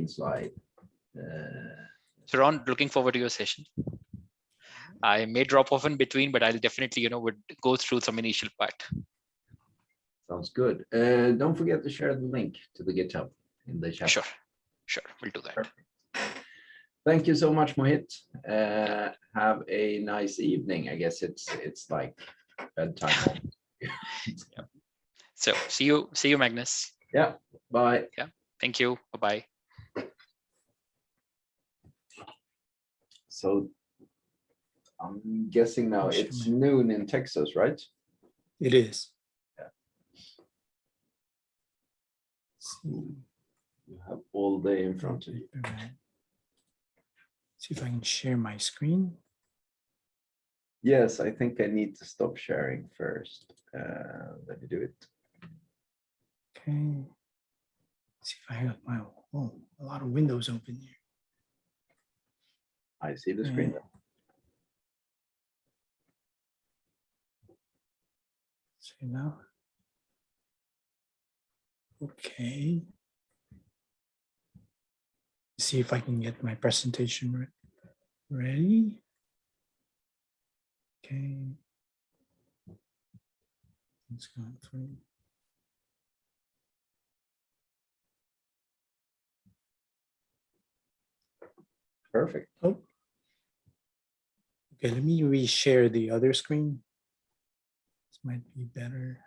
main slide. So Ron, looking forward to your session. I may drop off in between, but I'll definitely, would go through some initial part. Sounds good. Don't forget to share the link to the GitHub in the chat. Sure, we'll do that. Perfect. Thank you so much, Mohit. Have a nice evening. I guess it's like bedtime. Yeah. So see you, Magnus. Yeah. Bye. Yeah. Thank you. Bye-bye. So I'm guessing now it's noon in Texas, right? It is. Yeah. You have all day in front of you. See if I can share my screen. Yes, I think I need to stop sharing first. Let me do it. Okay. See if I have my a lot of windows open here. I see the screen. See now. Okay. See if I can get my presentation ready. Okay. Let's go through. Perfect. Oh. Okay, let me reshare the other screen. This might be better.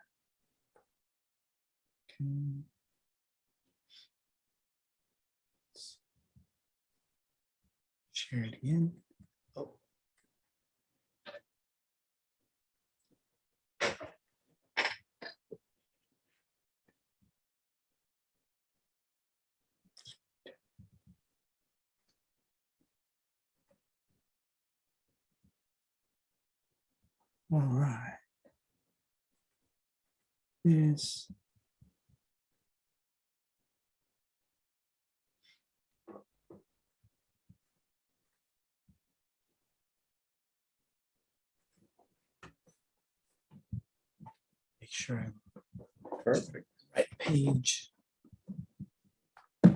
Okay. Share it again. Oh. All right. Yes. Make sure I'm Perfect. right page. We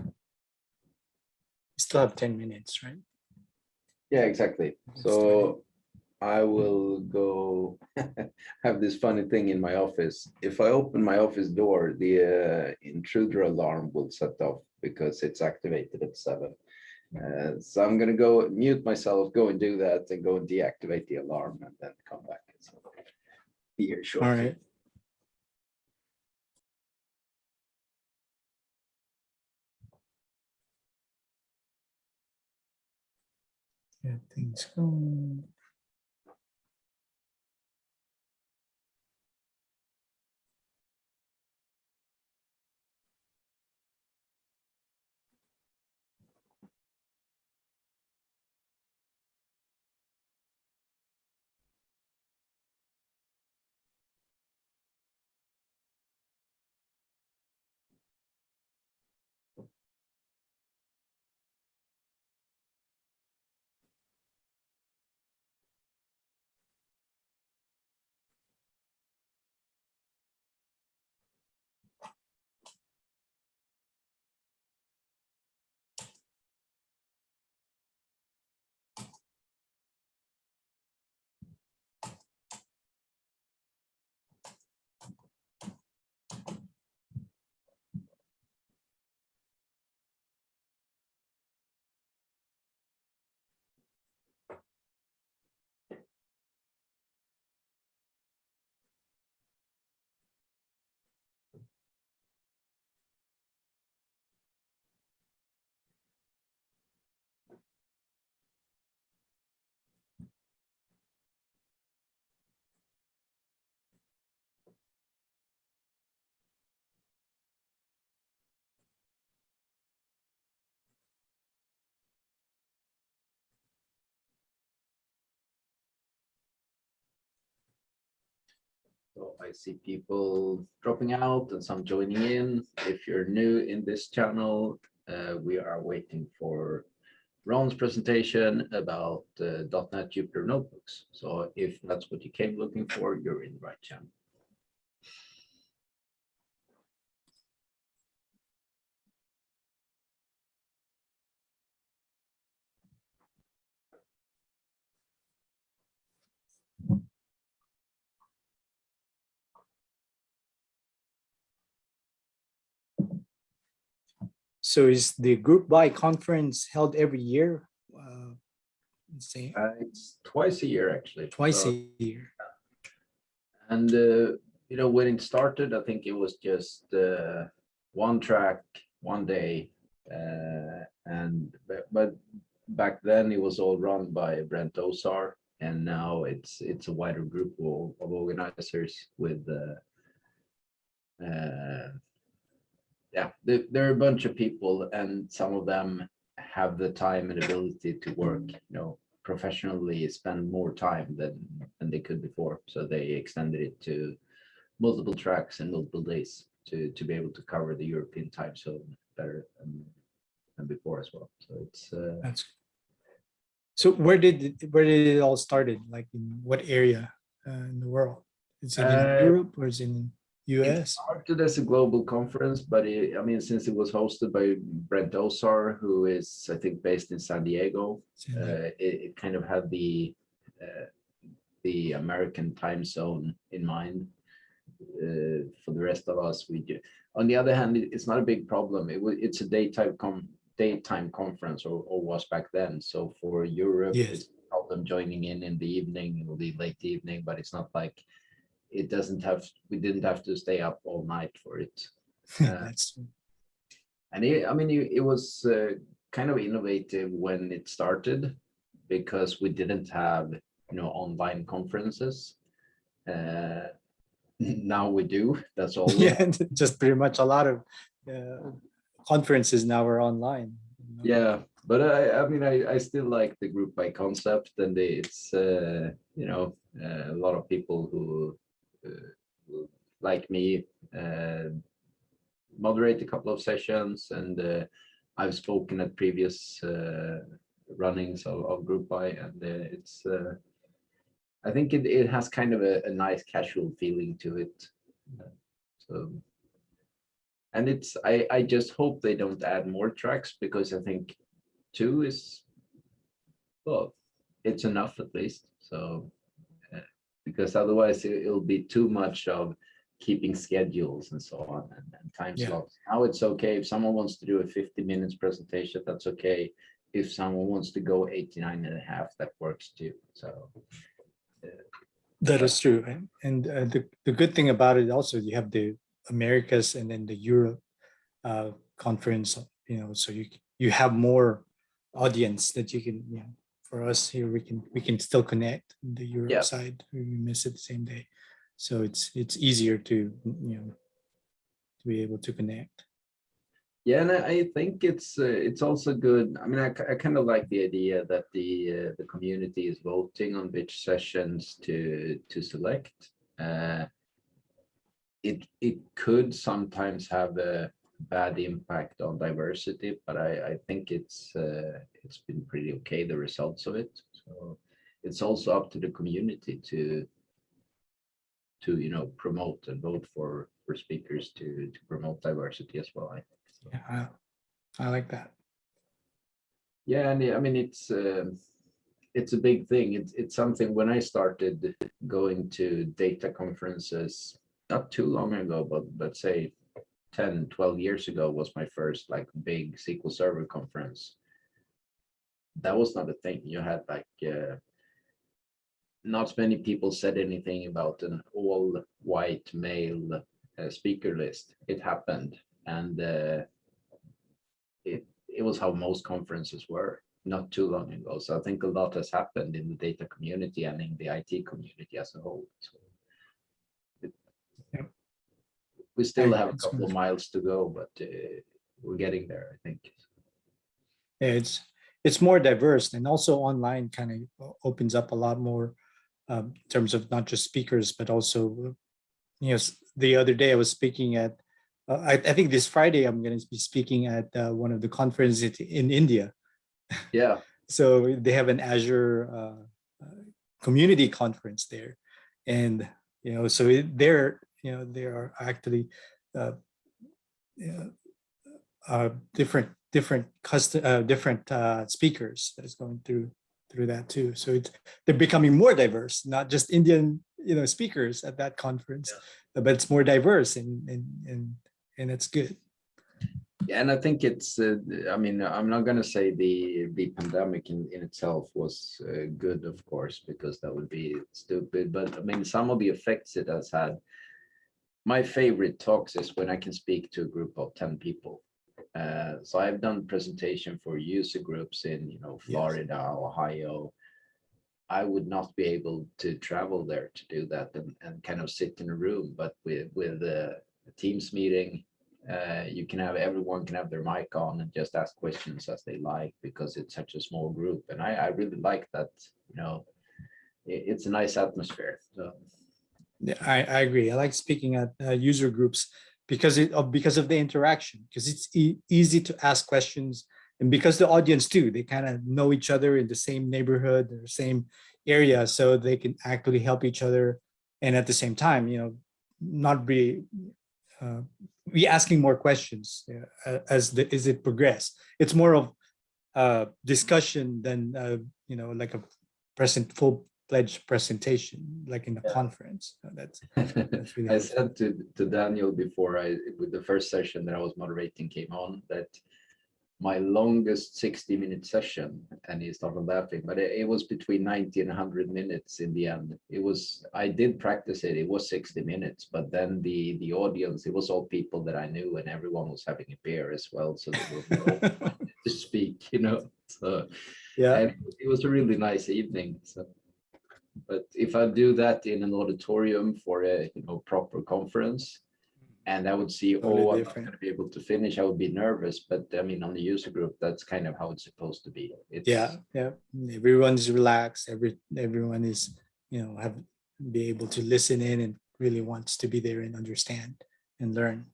still have 10 minutes, right? Yeah, exactly. So I will go have this funny thing in my office. If I open my office door, the intruder alarm will set off because it's activated at 7. So I'm going to go mute myself, go and do that, and go and deactivate the alarm, and then come back. So be here shortly. All right. Get things going. So I see people dropping out and some joining in. If you're new in this channel, we are waiting for Ron's presentation about .NET Jupyter Notebooks. So if that's what you came looking for, you're in the right channel. So is the GroupBy conference held every year? Say It's twice a year, actually. twice So, a year. and when it started, I think it was just one track, one day, but back then it was all run by Brent Osar, and now it's a wider group of organizers with yeah, there are a bunch of people, and some of them have the time and ability to work, professionally, spend more time than they could before. So they extended it to multiple tracks and multiple days to be able to cover the European time zone better than before as well. So it's That's so. Where did it all started? Like in what area in the world? Is it in Europe or is it in it US? started as a global conference, but since it was hosted by Brent Osar, who is, I think, based in San Diego, it kind of had the American time zone in mind. For the rest of us, we do. On the other hand, it's not a big problem. It's a daytime conference, or was back then. So for Europe, Yes. it's no problem joining in the evening. It will be late evening, but it's not like we didn't have to stay up all night for it. That's And it was kind of innovative when it started, because we didn't have online conferences. Now we do. That's all. yeah, just pretty much a lot of conferences now are online. Yeah, but I still like the GroupBy concept, and it's a lot of people who like me moderate a couple of sessions, and I've spoken at previous runnings of GroupBy, and it's I think it has kind of a nice casual feeling to it. So, and I just hope they don't add more tracks, because I think 2 is, well, it's enough at least. So, because otherwise it'll be too much of keeping schedules and so on, and time slots. Now it's okay if someone wants to do a 50 minutes presentation, that's okay. If someone wants to go 89 and a half, that works too. So that is true. And the good thing about it also, you have the Americas and then the Europe conference, so you have more audience that you can, for us here, we can still connect the Europe side. We miss it the same day. So it's easier to, to be able to connect. Yeah, and I think it's also good. I kind of like the idea that the community is voting on which sessions to select. It could sometimes have a bad impact on diversity, but I think it's been pretty okay, the results of it. So it's also up to the community to promote and vote for speakers to promote diversity as well, I think. So. Yeah, I like that. Yeah, and it's a big thing. It's something. When I started going to data conferences not too long ago, but let's say 10, 12 years ago was my first like big SQL Server conference. That was not a thing. You had like not many people said anything about an all white male speaker list. It happened, and it was how most conferences were not too long ago. So I think a lot has happened in the data community and in the IT community as a whole. So we still have a couple of miles to go, but we're getting there, I think. Yeah, it's more diverse, and also online kind of opens up a lot more in terms of not just speakers, but also, the other day I was speaking at, I think this Friday I'm going to be speaking at one of the conferences in India. Yeah. So they have an Azure community conference there, and so there are actually different speakers that's going through that too. So they're becoming more diverse, not just Indian speakers at that conference, but it's more diverse, and it's good. Yeah, and I think it's, I mean, I'm not going to say the pandemic in itself was good, of course, because that would be stupid. But I mean, some of the effects it has had. My favorite talks is when I can speak to a group of 10 people. So I've done presentation for user groups in, Florida, Ohio. I would not be able to travel there to do that and kind of sit in a room, but with a Teams meeting, you can have, everyone can have their mic on and just ask questions as they like, because it's such a small group. And I really like that, it's a nice atmosphere. So. Yeah, I agree. I like speaking at user groups because of the interaction, because it's easy to ask questions, and because the audience too, they kind of know each other in the same neighborhood or same area, so they can actually help each other, and at the same time, not be asking more questions as it progress. It's more of discussion than like a full-fledged presentation, like in a conference. That's really I helpful. said to Daniel before with the first session that I was moderating came on, that my longest 60-minute session, and he started laughing, but it was between 90 and 100 minutes in the end. I did practice it. It was 60 minutes, but then the audience, it was all people that I knew, and everyone was having a beer as well. So they were all to speak, So Yeah. and it was a really nice evening. So, but if I do that in an auditorium for a proper conference, and I would see, Totally I'm not different. going to be able to finish, I would be nervous. But I mean, on the user group, that's kind of how it's supposed to be. Yeah. Everyone's relaxed. Everyone is, be able to listen in and really wants to be there and understand and learn.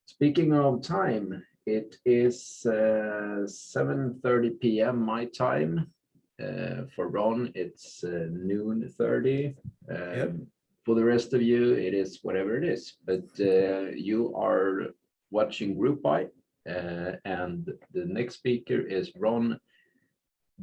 Speaking of time, it is 7:30 p.m. my time. For Ron, it's noon 30. For the rest of you, it is whatever it is. But you are watching GroupBy, and the next speaker is Ron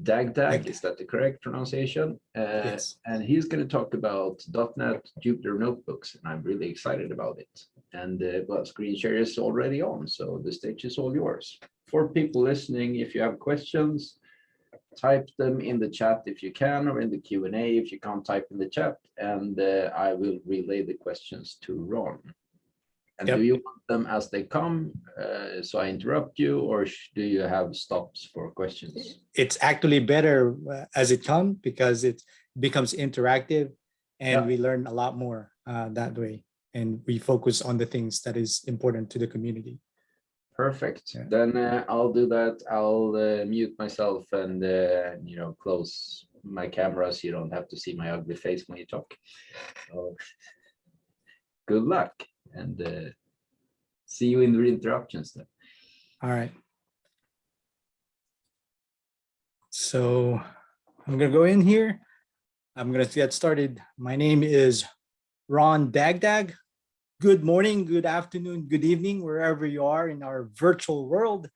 Dagdag. Is that the correct pronunciation? Yes. And he's going to talk about .NET Jupyter Notebooks, and I'm really excited about it. And well, screen share is already on, so the stage is all yours. For people listening, if you have questions, type them in the chat if you can, or in the Q&A if you can't type in the chat, and I will relay the questions to Ron. And do you want them as they come, so I interrupt you, or do you have stops for questions? It's actually better as it comes, because it becomes interactive, and we learn a lot more that way, and we focus on the things that is important to the community. Perfect. Then I'll do that. I'll mute myself and close my camera so you don't have to see my ugly face when you talk. So, good luck, and see you in the interruptions then. All right. So I'm gonna go in here. I'm gonna get started. My name is Ron Dagdag. Good morning, good afternoon, good evening, wherever you are in our virtual world.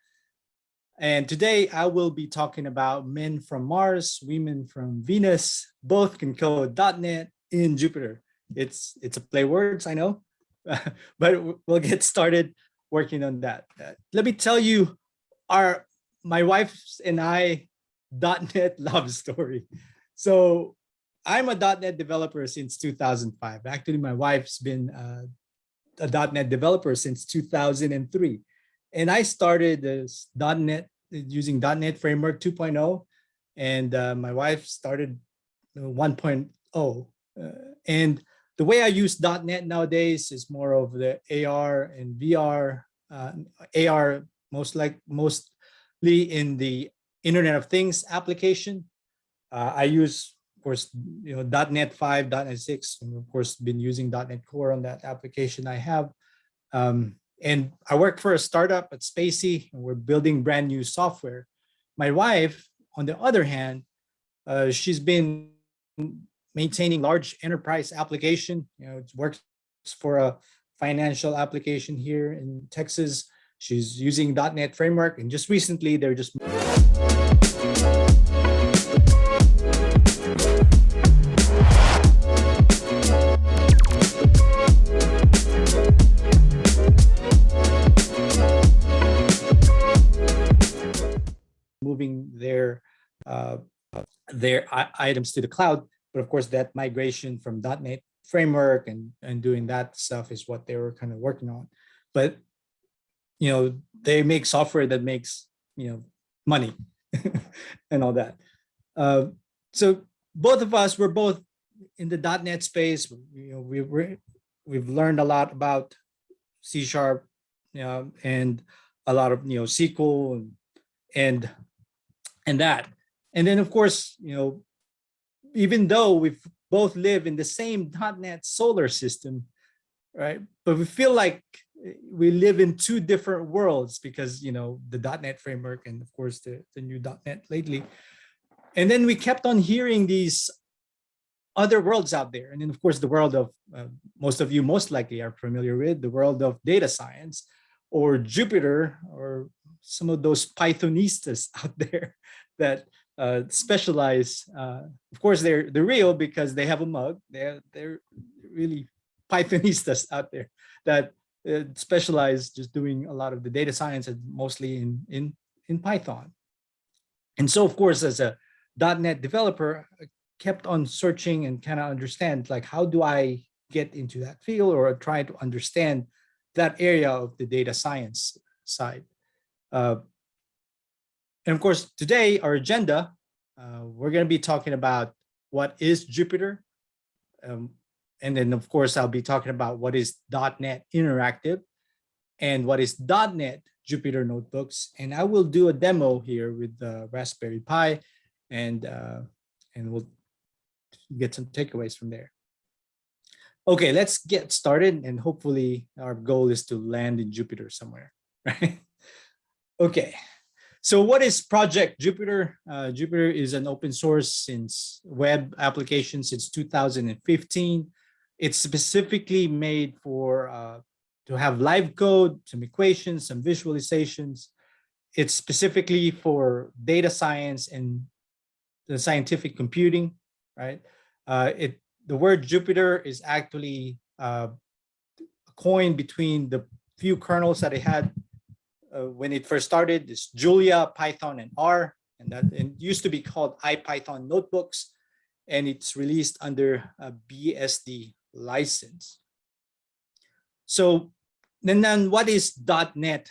And today I will be talking about men from Mars, women from Venus, both can code .NET in Jupyter. It's a play words, I know, but we'll get started working on that. Let me tell you my wife and I .NET love story. So I'm a .NET developer since 2005. Actually, my wife's been a .NET developer since 2003. And I started this .NET using .NET Framework 2.0, and my wife started 1.0. And the way I use .NET nowadays is more of the AR and VR. AR mostly in the Internet of Things application. I use, of course, .NET 5, .NET 6, and of course, been using .NET Core on that application I have. And I work for a startup at Spacey, and we're building brand new software. My wife, on the other hand, she's been maintaining large enterprise application. It works for a financial application here in Texas. She's using .NET Framework, and just recently they're just moving their items to the cloud. But of course, that migration from .NET framework and doing that stuff is what they were kind of working on. But they make software that makes money and all that. So both of us were both in the .NET space. We've learned a lot about C#, and a lot of SQL and that. And then of course, even though we both live in the same .NET solar system, right? But we feel like we live in two different worlds because the .NET framework and of course the new .NET lately. And then we kept on hearing these other worlds out there. And then of course the world of most of you most likely are familiar with the world of data science or Jupyter or some of those Pythonistas out there that specialize. Of course they're real because they have a mug. They're really Pythonistas out there that specialize just doing a lot of the data science and mostly in Python. And so of course as a .NET developer, I kept on searching and kind of understand like how do I get into that field or try to understand that area of the data science side. And of course today our agenda, we're going to be talking about what is Jupyter. And then of course I'll be talking about what is .NET Interactive and what is .NET Jupyter Notebooks. And I will do a demo here with the Raspberry Pi and we'll get some takeaways from there. Okay, let's get started, and hopefully our goal is to land in Jupyter somewhere, right? Okay, so what is Project Jupyter? Jupyter is an open source web application since 2015. It's specifically made for to have live code, some equations, some visualizations. It's specifically for data science and the scientific computing, right? The word Jupyter is actually a coin between the few kernels that it had when it first started. It's Julia, Python, and R, and it used to be called IPython Notebooks, and it's released under a BSD license. So then what is .NET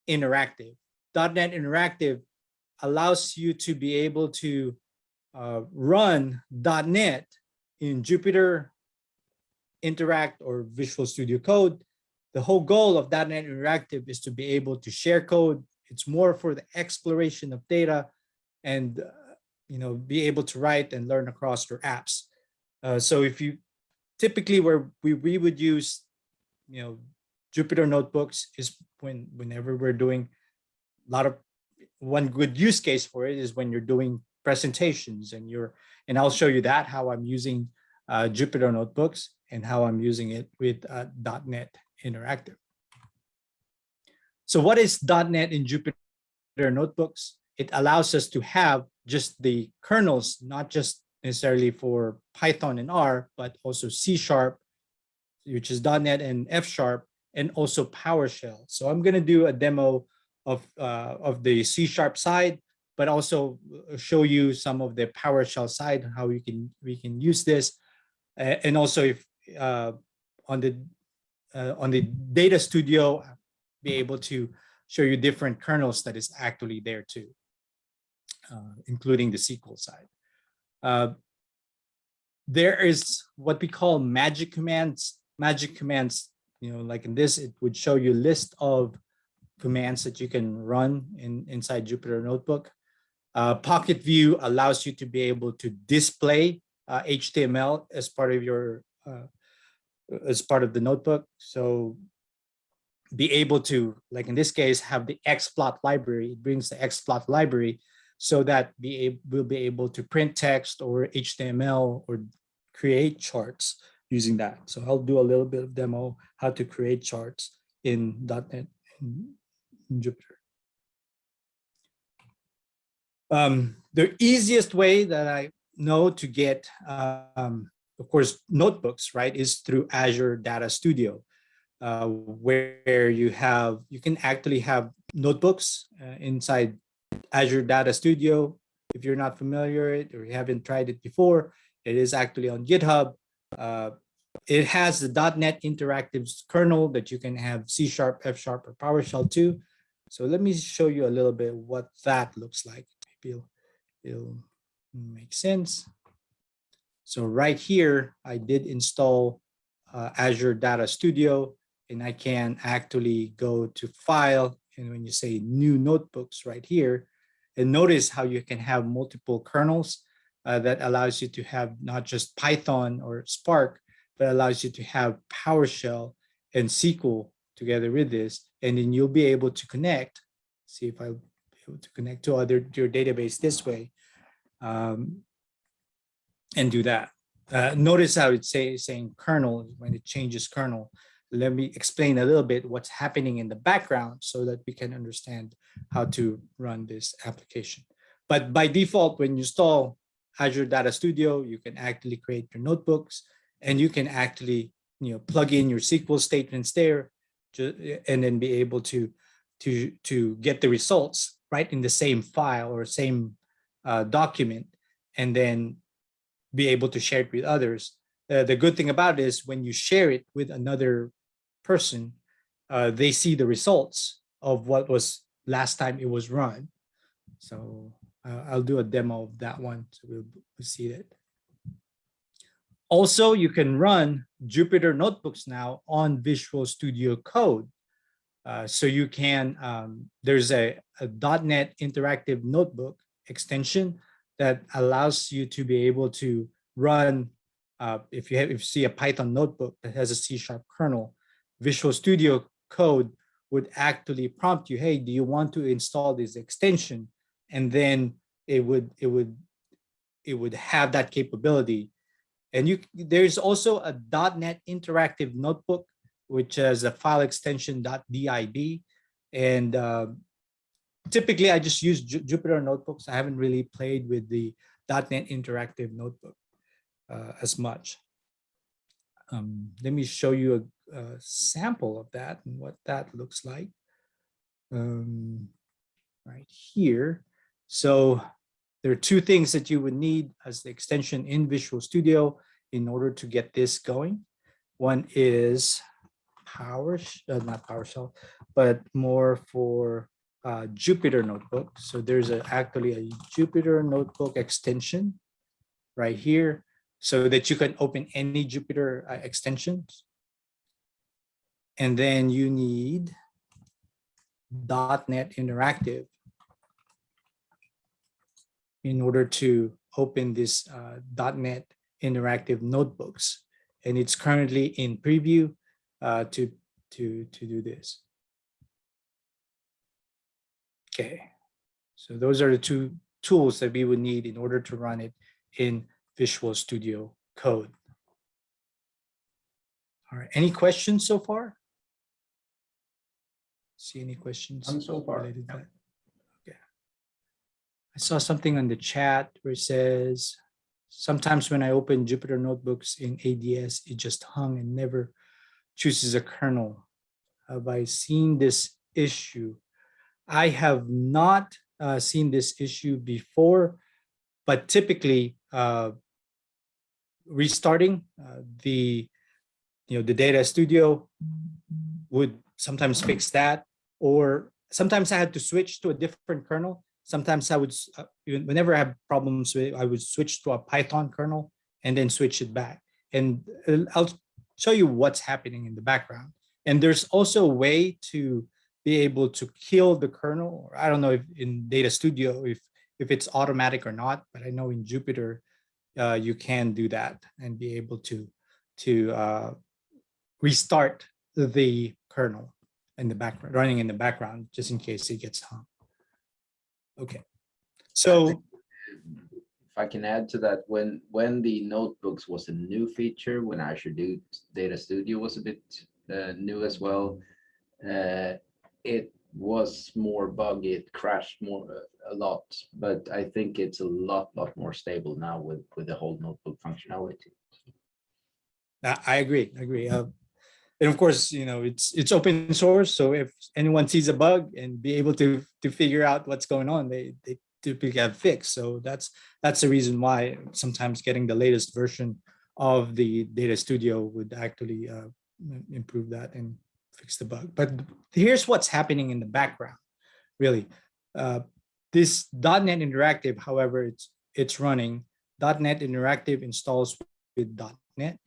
Interactive? .NET Interactive allows you to be able to run .NET in Jupyter, Interact, or Visual Studio Code. The whole goal of .NET Interactive is to be able to share code. It's more for the exploration of data and be able to write and learn across your apps. So if you typically where we would use Jupyter Notebooks is whenever we're doing one good use case for it is when you're doing presentations and I'll show you that how I'm using Jupyter Notebooks and how I'm using it with .NET Interactive. So what is .NET in Jupyter Notebooks? It allows us to have just the kernels, not just necessarily for Python and R, but also C#, which is .NET and F#, and also PowerShell. So I'm going to do a demo of the C# side, but also show you some of the PowerShell side, how we can use this, and also if on the Data Studio, be able to show you different kernels that is actually there too, including the SQL side. There is what we call magic commands. Magic commands, like in this, it would show you a list of commands that you can run inside Jupyter Notebook. PocketView allows you to be able to display HTML as part of your as part of the notebook. So be able to, like in this case, have the XPlot library. It brings the XPlot library so that we'll be able to print text or HTML or create charts using that. So I'll do a little bit of demo how to create charts in .NET in Jupyter. The easiest way that I know to get, of course, notebooks, right, is through Azure Data Studio, where you can actually have notebooks inside Azure Data Studio. If you're not familiar with it or you haven't tried it before, it is actually on GitHub. It has the .NET Interactive kernel that you can have C#, F#, or PowerShell too. So let me show you a little bit what that looks like. Maybe it'll make sense. So right here, I did install Azure Data Studio, and I can actually go to File, and when you say New Notebooks right here, and notice how you can have multiple kernels that allows you to have not just Python or Spark, but allows you to have PowerShell and SQL together with this, and then you'll be able to connect. See if I'll be able to connect to your database this way, and do that. Notice how it's saying kernel when it changes kernel. Let me explain a little bit what's happening in the background so that we can understand how to run this application. But by default, when you install Azure Data Studio, you can actually create your notebooks, and you can actually plug in your SQL statements there, and then be able to get the results right in the same file or same document, and then be able to share it with others. The good thing about it is when you share it with another person, they see the results of what was last time it was run. So I'll do a demo of that one, so we'll see it. Also, you can run Jupyter Notebooks now on Visual Studio Code. So you can, there's a .NET Interactive Notebook extension that allows you to be able to run, if you see a Python notebook that has a C# kernel, Visual Studio Code would actually prompt you, hey, do you want to install this extension? And then it would have that capability. And there's also a .NET Interactive Notebook, which is a file extension .dib. And typically, I just use Jupyter Notebooks. I haven't really played with the .NET Interactive Notebook as much. Let me show you a sample of that and what that looks like right here. So there are two things that you would need as the extension in Visual Studio in order to get this going. One is not PowerShell, but more for Jupyter Notebook. So there's actually a Jupyter Notebook extension right here so that you can open any Jupyter extensions. And then you need .NET Interactive in order to open this .NET Interactive Notebooks. And it's currently in preview to do this. Okay, so those are the two tools that we would need in order to run it in Visual Studio Code. All right, any questions so far? See any questions? None so far. Related to that? Okay. I saw something on the chat where it says, sometimes when I open Jupyter Notebooks in ADS, it just hung and never chooses a kernel. Have I seen this issue? I have not seen this issue before, but typically restarting the Data Studio would sometimes fix that, or sometimes I had to switch to a different kernel. Sometimes I would, whenever I have problems with it, I would switch to a Python kernel and then switch it back. And I'll show you what's happening in the background. And there's also a way to be able to kill the kernel. I don't know if in Data Studio, if it's automatic or not, but I know in Jupyter, you can do that and be able to restart the kernel in the background, running in the background, just in case it gets hung. Okay, so if I can add to that, when the notebooks was a new feature, when Azure Data Studio was a bit new as well, it was more buggy, it crashed a lot, but I think it's a lot more stable now with the whole notebook functionality. I agree. and of course, it's open source. So if anyone sees a bug and be able to figure out what's going on, they typically have fixed. So that's the reason why sometimes getting the latest version of the Data Studio would actually improve that and fix the bug. But here's what's happening in the background, really. This .NET Interactive, however, it's running. .NET Interactive installs with .NET,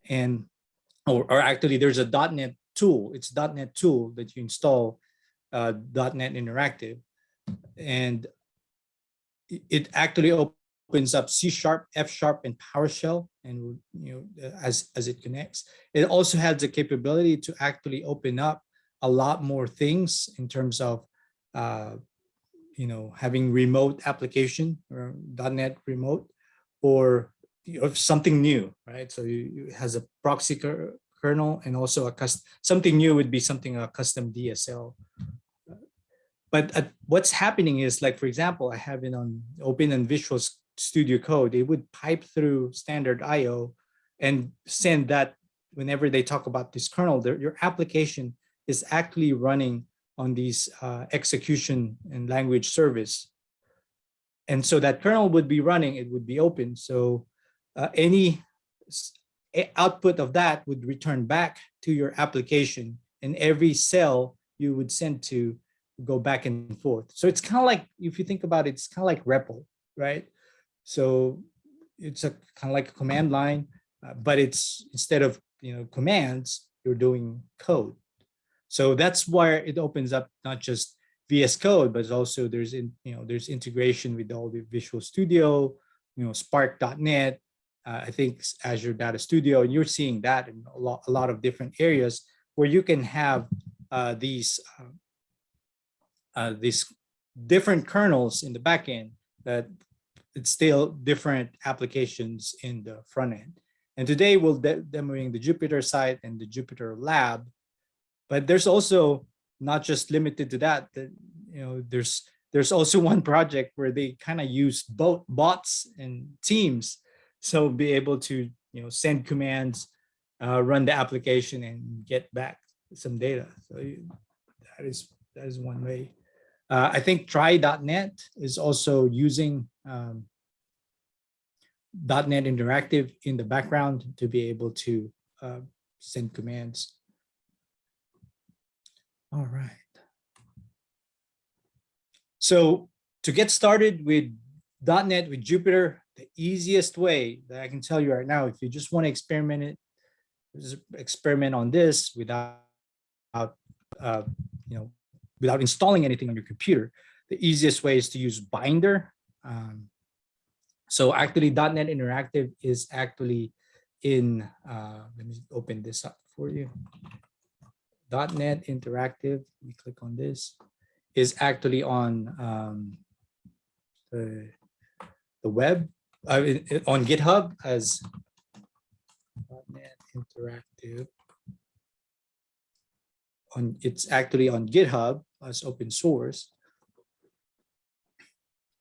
and or actually there's a .NET tool. It's .NET tool that you install .NET Interactive, and it actually opens up C#, F#, and PowerShell, and as it connects. It also has the capability to actually open up a lot more things in terms of having remote application or .NET remote, or something new, right? So it has a proxy kernel, and also something new would be a custom DSL. But what's happening is, like, for example, I have it on open in Visual Studio Code. It would pipe through standard IO and send that whenever they talk about this kernel, your application is actually running on these execution and language service. And so that kernel would be running, it would be open. So any output of that would return back to your application, and every cell you would send to go back and forth. So it's kind of like, if you think about it, it's kind of like REPL, right? So it's kind of like a command line, but it's, instead of commands, you're doing code. So that's where it opens up not just VS Code, but also there's integration with all the Visual Studio, Spark.net, I think Azure Data Studio, and you're seeing that in a lot of different areas where you can have these different kernels in the back end, that it's still different applications in the front end. And today we'll demoing the Jupyter site and the Jupyter lab, but there's also not just limited to that. There's also one project where they kind of use both bots and teams, so be able to send commands, run the application, and get back some data. So that is one way. I think try.net is also using .NET Interactive in the background to be able to send commands. All right. So to get started with .NET with Jupyter, the easiest way that I can tell you right now, if you just want to experiment on this without without installing anything on your computer, the easiest way is to use Binder. So actually .NET Interactive is actually in, let me open this up for you. .NET Interactive, let me click on this, is actually on the web, on GitHub as .NET Interactive. It's actually on GitHub as open source.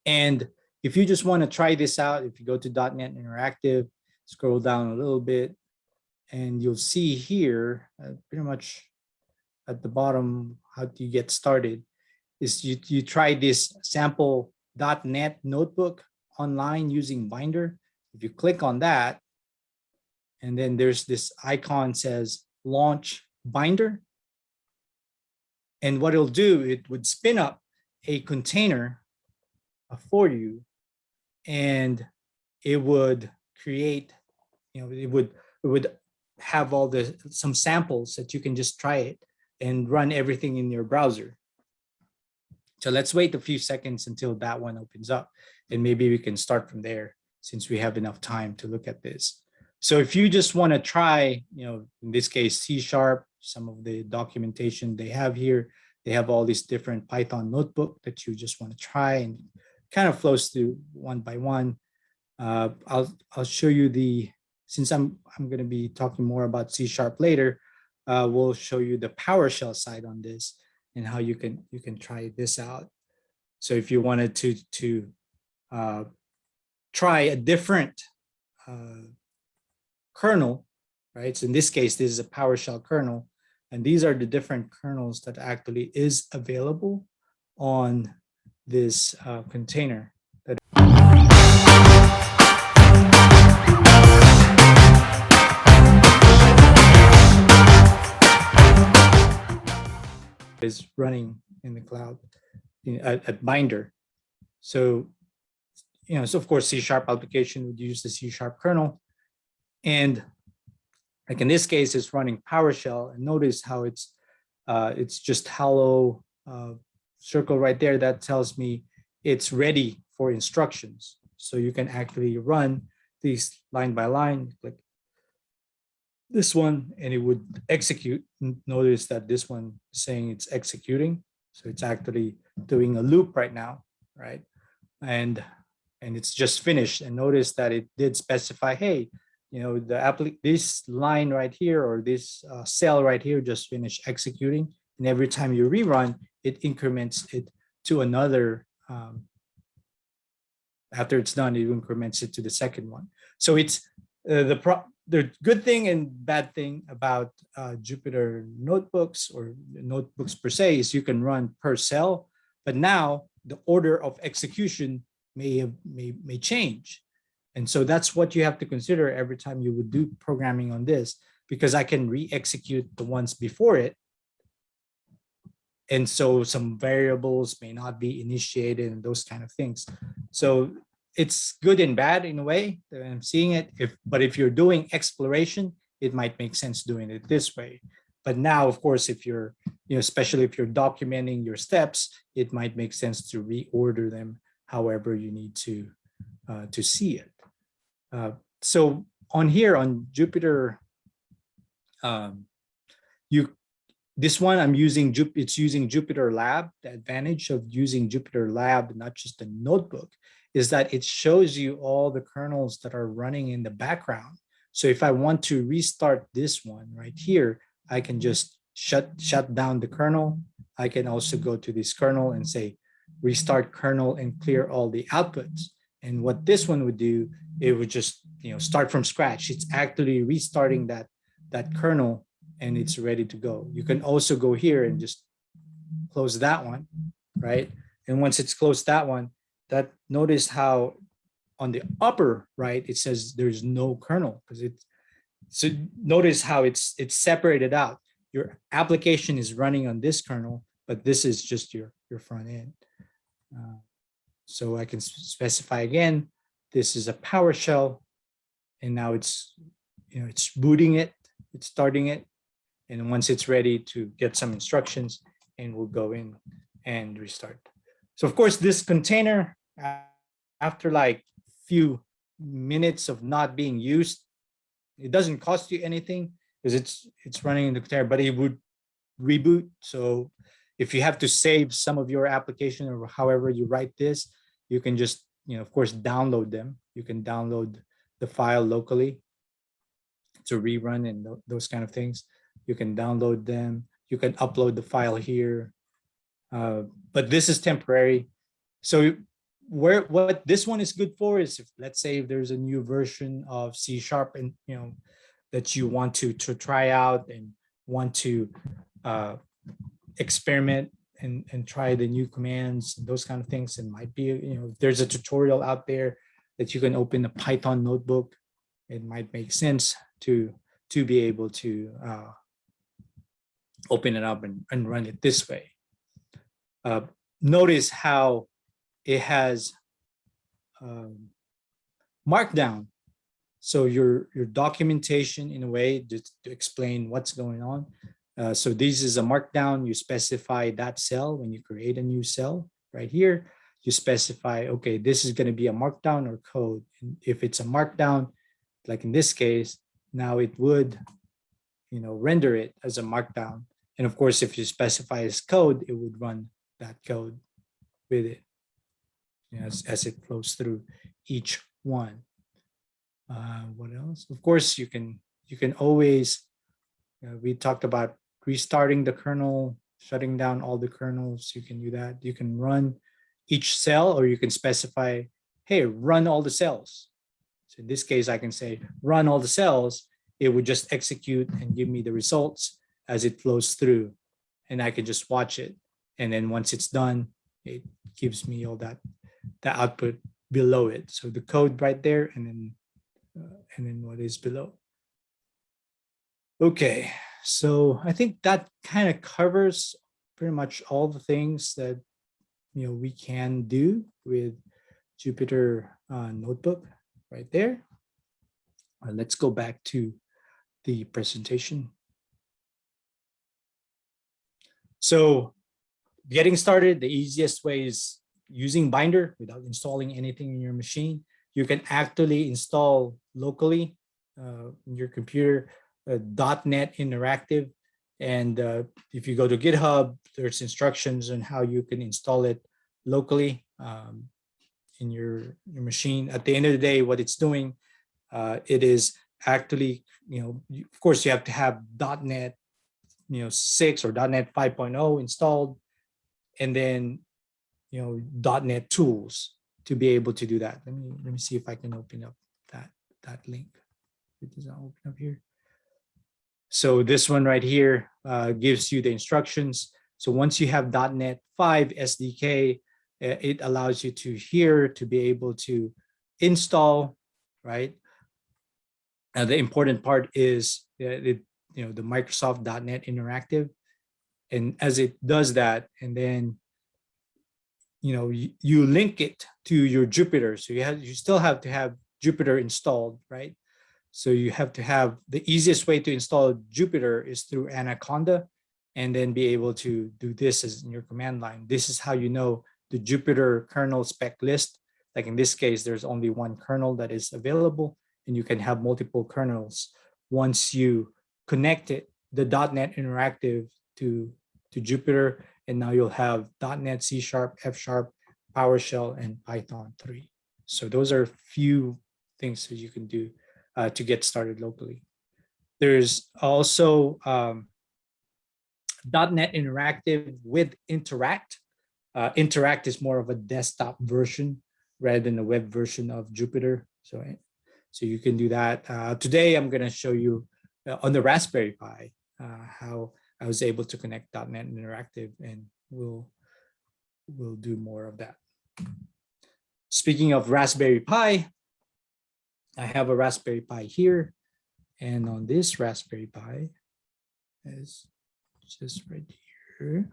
And if you just want to try this out, if you go to .NET Interactive, scroll down a little bit, and you'll see here, pretty much at the bottom, how do you get started, is you try this sample .NET notebook online using Binder. If you click on that, and then there's this icon says launch Binder. And what it'll do, it would spin up a container for you, and it would create, it would have some samples that you can just try it and run everything in your browser. So let's wait a few seconds until that one opens up, and maybe we can start from there since we have enough time to look at this. So if you just want to try, in this case, C#, some of the documentation they have here, they have all these different Python notebook that you just want to try, and kind of flows through one by one. I'll show you since I'm going to be talking more about C# later, we'll show you the PowerShell side on this and how you can try this out. So if you wanted to try a different kernel, right? So in this case, this is a PowerShell kernel. And these are the different kernels that actually is available on this container. Is running in the cloud at Binder. So, so of course, C# application would use the C# kernel. And like in this case, it's running PowerShell. And notice how it's just hello circle right there. That tells me it's ready for instructions. So you can actually run these line by line, click this one, and it would execute. Notice that this one is saying it's executing. So it's actually doing a loop right now, right? And it's just finished. And notice that it did specify, hey, this line right here or this cell right here just finished executing. And every time you rerun, it increments it to another. After it's done, it increments it to the second one. So it's the good thing and bad thing about Jupyter Notebooks or notebooks per se is you can run per cell, but now the order of execution may change. And so that's what you have to consider every time you would do programming on this, because I can re-execute the ones before it. And so some variables may not be initiated and those kind of things. So it's good and bad in a way that I'm seeing it. But if you're doing exploration, it might make sense doing it this way. But now, of course, if you're, especially if you're documenting your steps, it might make sense to reorder them however you need to see it. So on here on Jupyter, this one I'm using, it's using Jupyter Lab. The advantage of using Jupyter Lab, not just a notebook, is that it shows you all the kernels that are running in the background. So if I want to restart this one right here, I can just shut down the kernel. I can also go to this kernel and say, restart kernel and clear all the outputs. And what this one would do, it would just start from scratch. It's actually restarting that kernel and it's ready to go. You can also go here and just close that one, right? And once it's closed that one, notice how on the upper right, it says there's no kernel because so notice how it's separated out. Your application is running on this kernel, but this is just your front end. So I can specify again, this is a PowerShell, and now it's booting it, it's starting it. And once it's ready to get some instructions, and we'll go in and restart. So of course, this container, after like few minutes of not being used, it doesn't cost you anything because it's running in the container, but it would reboot. So if you have to save some of your application or however you write this, you can just, of course, download them. You can download the file locally to rerun and those kind of things. You can download them. You can upload the file here. But this is temporary. So what this one is good for is if, let's say, if there's a new version of C# and that you want to try out and want to experiment and try the new commands and those kind of things. It might be, if there's a tutorial out there that you can open a Python notebook, it might make sense to be able to open it up and run it this way. Notice how it has markdown. So your documentation in a way just to explain what's going on. So this is a markdown. You specify that cell when you create a new cell right here. You specify, okay, this is going to be a markdown or code. And if it's a markdown, like in this case, now it would, render it as a markdown. And of course, if you specify as code, it would run that code with it as it flows through each one. What else? Of course, you can always, we talked about restarting the kernel, shutting down all the kernels. You can do that. You can run each cell, or you can specify, hey, run all the cells. So in this case, I can say run all the cells. It would just execute and give me the results. as it flows through, and I can just watch it. And then once it's done, it gives me all that the output below it. So the code right there, and then what is below. Okay, so I think that kind of covers pretty much all the things that we can do with Jupyter Notebook right there. Let's go back to the presentation. So getting started, the easiest way is using Binder without installing anything in your machine. You can actually install locally in your computer .NET Interactive. And if you go to GitHub, there's instructions on how you can install it locally in your machine. At the end of the day, what it's doing, it is actually, of course, you have to have .NET 6 or .NET 5.0 installed, and then .NET tools to be able to do that. Let me see if I can open up that link. It does not open up here. So this one right here gives you the instructions. So once you have .NET 5 SDK, it allows you to be able to install, right? The important part is the Microsoft .NET Interactive, and as it does that, and then you link it to your Jupyter. So you still have to have Jupyter installed, right? So you have to have the easiest way to install Jupyter is through Anaconda, and then be able to do this as in your command line. This is how you know the Jupyter kernel spec list. Like in this case, there's only one kernel that is available, and you can have multiple kernels once you connect it, the .NET Interactive to Jupyter, and now you'll have .NET C#, F#, PowerShell, and Python 3. So those are few things that you can do to get started locally. There's also .NET Interactive with Interact. Interact is more of a desktop version rather than a web version of Jupyter. So you can do that. Today, I'm going to show you on the Raspberry Pi how I was able to connect .NET Interactive, and we'll do more of that. Speaking of Raspberry Pi, I have a Raspberry Pi here, and on this Raspberry Pi is just right here.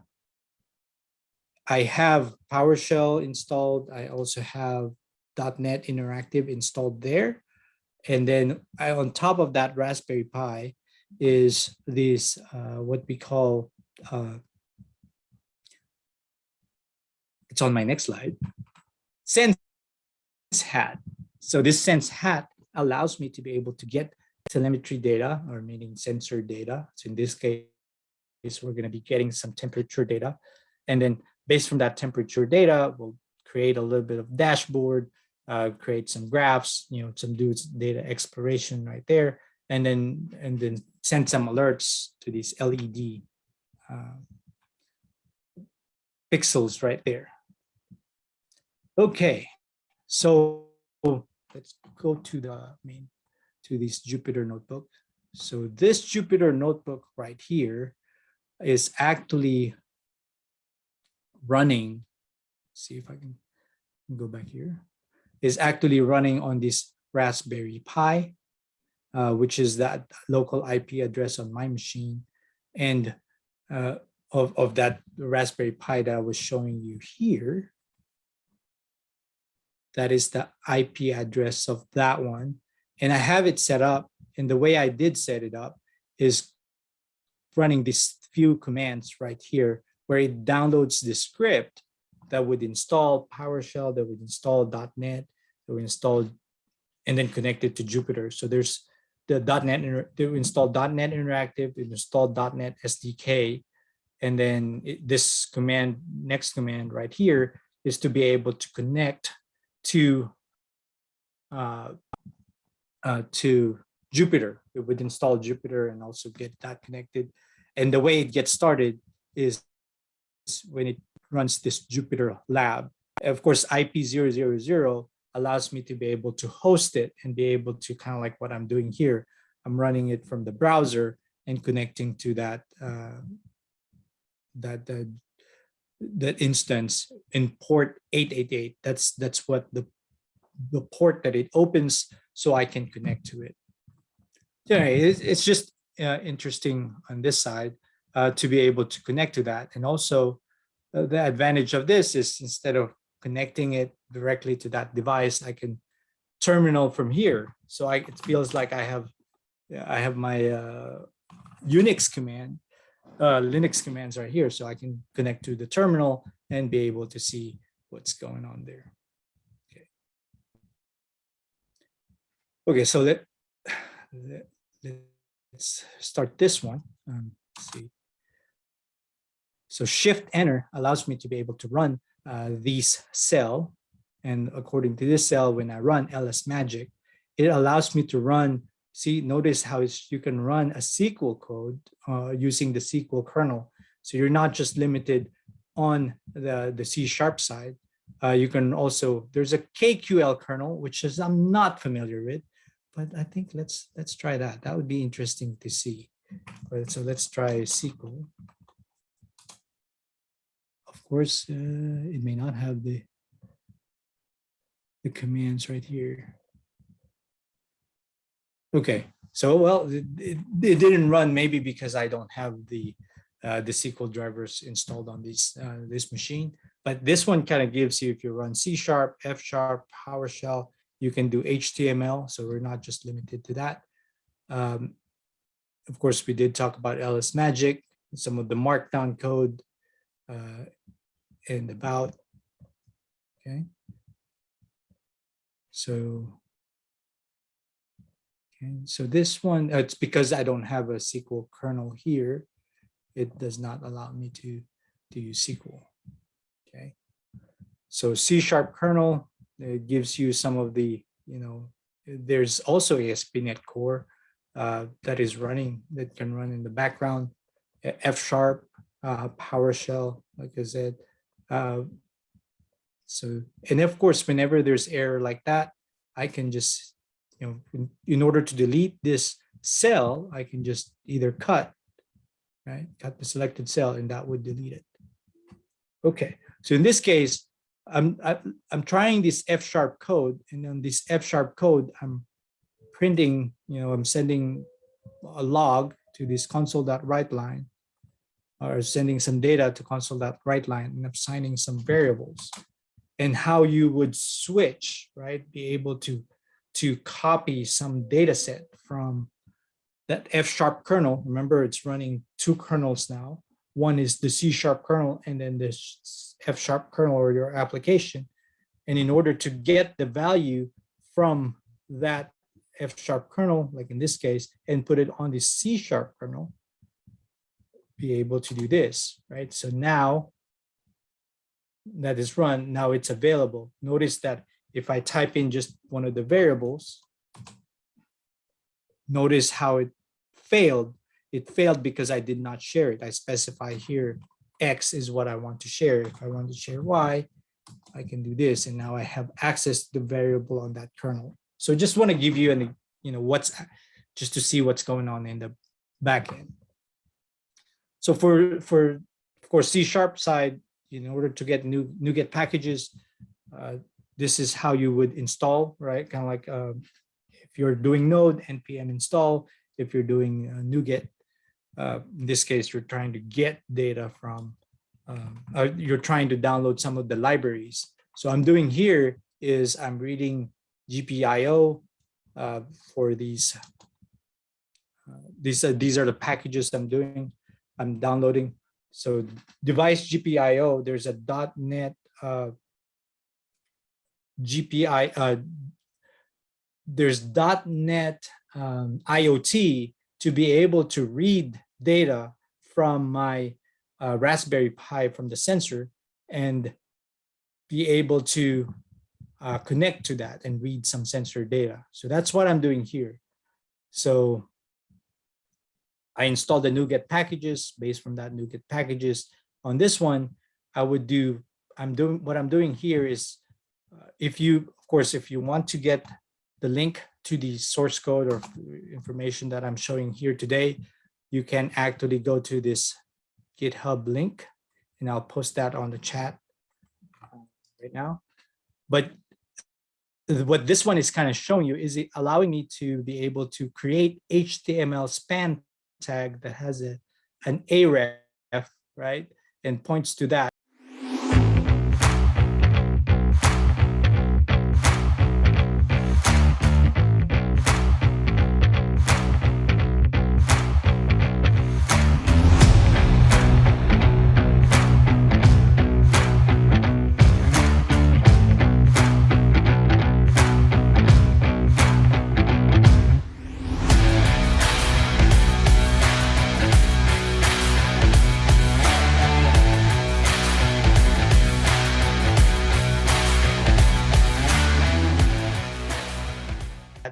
I have PowerShell installed. I also have .NET Interactive installed there. And then on top of that Raspberry Pi is this, what we call, it's on my next slide, Sense Hat. So this Sense Hat allows me to be able to get telemetry data, or meaning sensor data. So in this case, we're going to be getting some temperature data. And then based from that temperature data, we'll create a little bit of dashboard, create some graphs, some data exploration right there, and then send some alerts to these LED pixels right there. Okay, so let's go to this Jupyter Notebook. So this Jupyter Notebook right here is actually running. See if I can go back here. Is actually running on this Raspberry Pi, which is that local IP address on my machine, and of that Raspberry Pi that I was showing you here. That is the IP address of that one. And I have it set up, and the way I did set it up is running these few commands right here, where it downloads the script that would install PowerShell, that would install .NET, that would install, and then connect it to Jupyter. So there's the .NET, they install .NET Interactive, they install .NET SDK, and then this command, next command right here, is to be able to connect to Jupyter. It would install Jupyter and also get that connected. And the way it gets started is when it runs this Jupyter lab. Of course, IP000 allows me to be able to host it and be able to kind of like what I'm doing here. I'm running it from the browser, and connecting to that that instance in port 888. That's what the port that it opens, so I can connect to it. Yeah, it's just interesting on this side to be able to connect to that. And also the advantage of this is instead of connecting it directly to that device, I can terminal from here. So it feels like I have my Unix command, Linux commands are here, so I can connect to the terminal and be able to see what's going on there. Okay, so let's start this one. Let's see. So Shift Enter allows me to be able to run these cell, and according to this cell, when I run ls magic, it allows me to run. See, notice how you can run a SQL code using the SQL kernel. So you're not just limited on the C# side. You can also, there's a KQL kernel, which is I'm not familiar with, but I think let's try that. That would be interesting to see. So let's try SQL. Of course, it may not have the commands right here. Okay, so well, it didn't run maybe because I don't have the SQL drivers installed on this machine. But this one kind of gives you, if you run C#, F#, PowerShell, you can do HTML. So we're not just limited to that. Of course, we did talk about ls magic, some of the markdown code, and about. Okay, so. Okay, so this one, it's because I don't have a SQL kernel here. It does not allow me to use SQL. Okay, so C# kernel, it gives you some of the, there's also ASP.NET Core that is running, that can run in the background. F#, PowerShell, like I said. So, and of course, whenever there's error like that, I can just, in order to delete this cell, I can just either cut the selected cell, and that would delete it. Okay, so in this case, I'm trying this F# code, and on this F# code, I'm printing, I'm sending a log to this console.writeLine, or sending some data to console.writeLine, and I'm assigning some variables. And how you would switch, right? Be able to copy some data set from that F# kernel. Remember, it's running two kernels now. One is the C# kernel, and then the F# kernel, or your application. And in order to get the value from that F# kernel, like in this case, and put it on the C# kernel, be able to do this, right? So now that is run, now it's available. Notice that if I type in just one of the variables, notice how it failed. It failed because I did not share it. I specify here, X is what I want to share. If I want to share Y, I can do this. And now I have access to the variable on that kernel. So just want to give you an, just to see what's going on in the backend. So for of course, C# side, in order to get NuGet packages, this is how you would install, right? Kind of like if you're doing node, npm install. If you're doing NuGet, in this case, you're trying to get data from, you're trying to download some of the libraries. So I'm doing here is I'm reading GPIO for these. These are the packages I'm downloading. So device GPIO, there's a .NET GPI, there's .NET IoT to be able to read data from my Raspberry Pi from the sensor and be able to connect to that and read some sensor data. So that's what I'm doing here. So I installed the NuGet packages. Based from that NuGet packages, on this one, what I'm doing here is, if you want to get the link to the source code or information that I'm showing here today, you can actually go to this GitHub link, and I'll post that on the chat right now. But what this one is kind of showing you is it allowing me to be able to create HTML span tag that has an aref, right? And points to that.